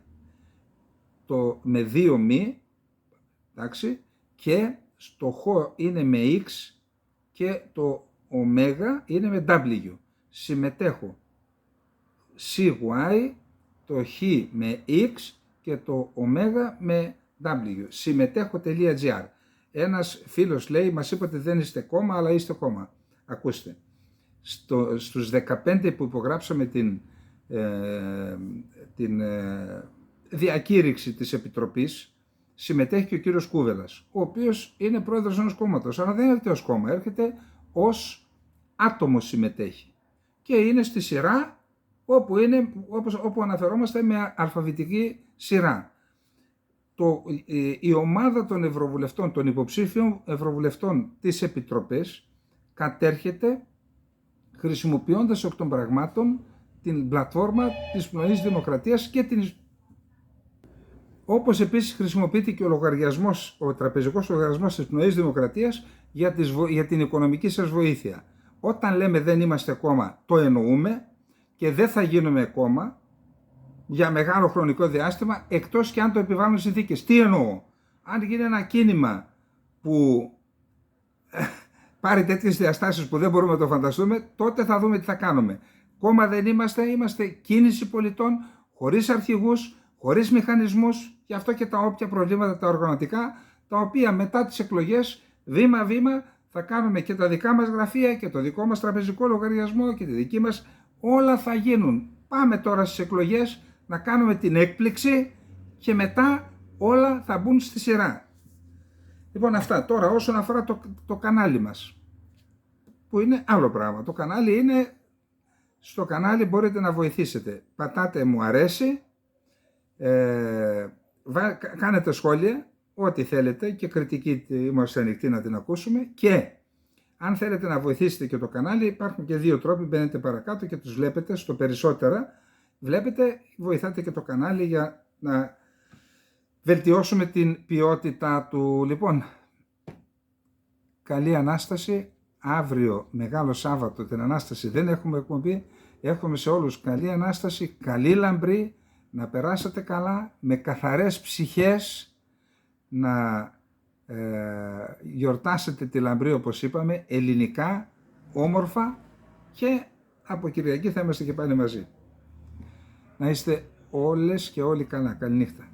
Το με 2 μη. Εντάξει. Και στο χ είναι με X και το ω είναι με W. Συμμετέχω CY, το χ με X και το ω με W. Συμμετέχω.gr. Ένας φίλος λέει, μας είπατε δεν είστε κόμμα, αλλά είστε κόμμα. Ακούστε, στους 15 που υπογράψαμε την διακήρυξη της Επιτροπής, συμμετέχει και ο κύριος Κούβελας, ο οποίος είναι πρόεδρος ενός κόμματος, αλλά δεν έρχεται ως κόμμα, έρχεται ως άτομο συμμετέχει. Και είναι στη σειρά όπου αναφερόμαστε με αλφαβητική σειρά. Η ομάδα των ευρωβουλευτών, των υποψήφιων ευρωβουλευτών της Επιτροπής, κατέρχεται χρησιμοποιώντας εκ των πραγμάτων την πλατφόρμα της Πνοής Δημοκρατίας και την... Όπως επίσης χρησιμοποιείται και ο τραπεζικός λογαριασμός της Πνοής Δημοκρατίας για την οικονομική σας βοήθεια. Όταν λέμε δεν είμαστε κόμμα, το εννοούμε και δεν θα γίνουμε κόμμα για μεγάλο χρονικό διάστημα, εκτός και αν το επιβάλλουν συνθήκες. Τι εννοώ? Αν γίνει ένα κίνημα που πάρει τέτοιες διαστάσεις που δεν μπορούμε να το φανταστούμε, τότε θα δούμε τι θα κάνουμε. Κόμμα δεν είμαστε κίνηση πολιτών, χωρίς αρχηγούς, χωρίς μηχανισμούς, γι' αυτό και τα όποια προβλήματα τα οργανωτικά, τα οποία μετά τις εκλογές, βήμα-βήμα, θα κάνουμε και τα δικά μας γραφεία και το δικό μας τραπεζικό λογαριασμό και τη δική μας, όλα θα γίνουν. πάμε τώρα στις εκλογές να κάνουμε την έκπληξη και μετά όλα θα μπουν στη σειρά. Λοιπόν, αυτά. Τώρα όσον αφορά το κανάλι μας, που είναι άλλο πράγμα. Το κανάλι είναι, στο κανάλι μπορείτε να βοηθήσετε. Πατάτε μου αρέσει, κάνετε σχόλια, ό,τι θέλετε, και κριτική είμαστε ανοιχτοί να την ακούσουμε, και αν θέλετε να βοηθήσετε και το κανάλι, υπάρχουν και δύο τρόποι. Μπαίνετε παρακάτω και τους βλέπετε, στο περισσότερα βλέπετε, βοηθάτε και το κανάλι για να βελτιώσουμε την ποιότητά του. Λοιπόν, καλή Ανάσταση. Αύριο, Μεγάλο Σάββατο, την Ανάσταση δεν έχουμε εκπομπή. Εύχομαι σε όλους καλή Ανάσταση, καλή λαμπρή, να περάσετε καλά, με καθαρές ψυχές, να γιορτάσετε τη λαμπρή όπως είπαμε, ελληνικά, όμορφα, και από Κυριακή θα είμαστε και πάλι μαζί. Να είστε όλες και όλοι καλά. Καληνύχτα.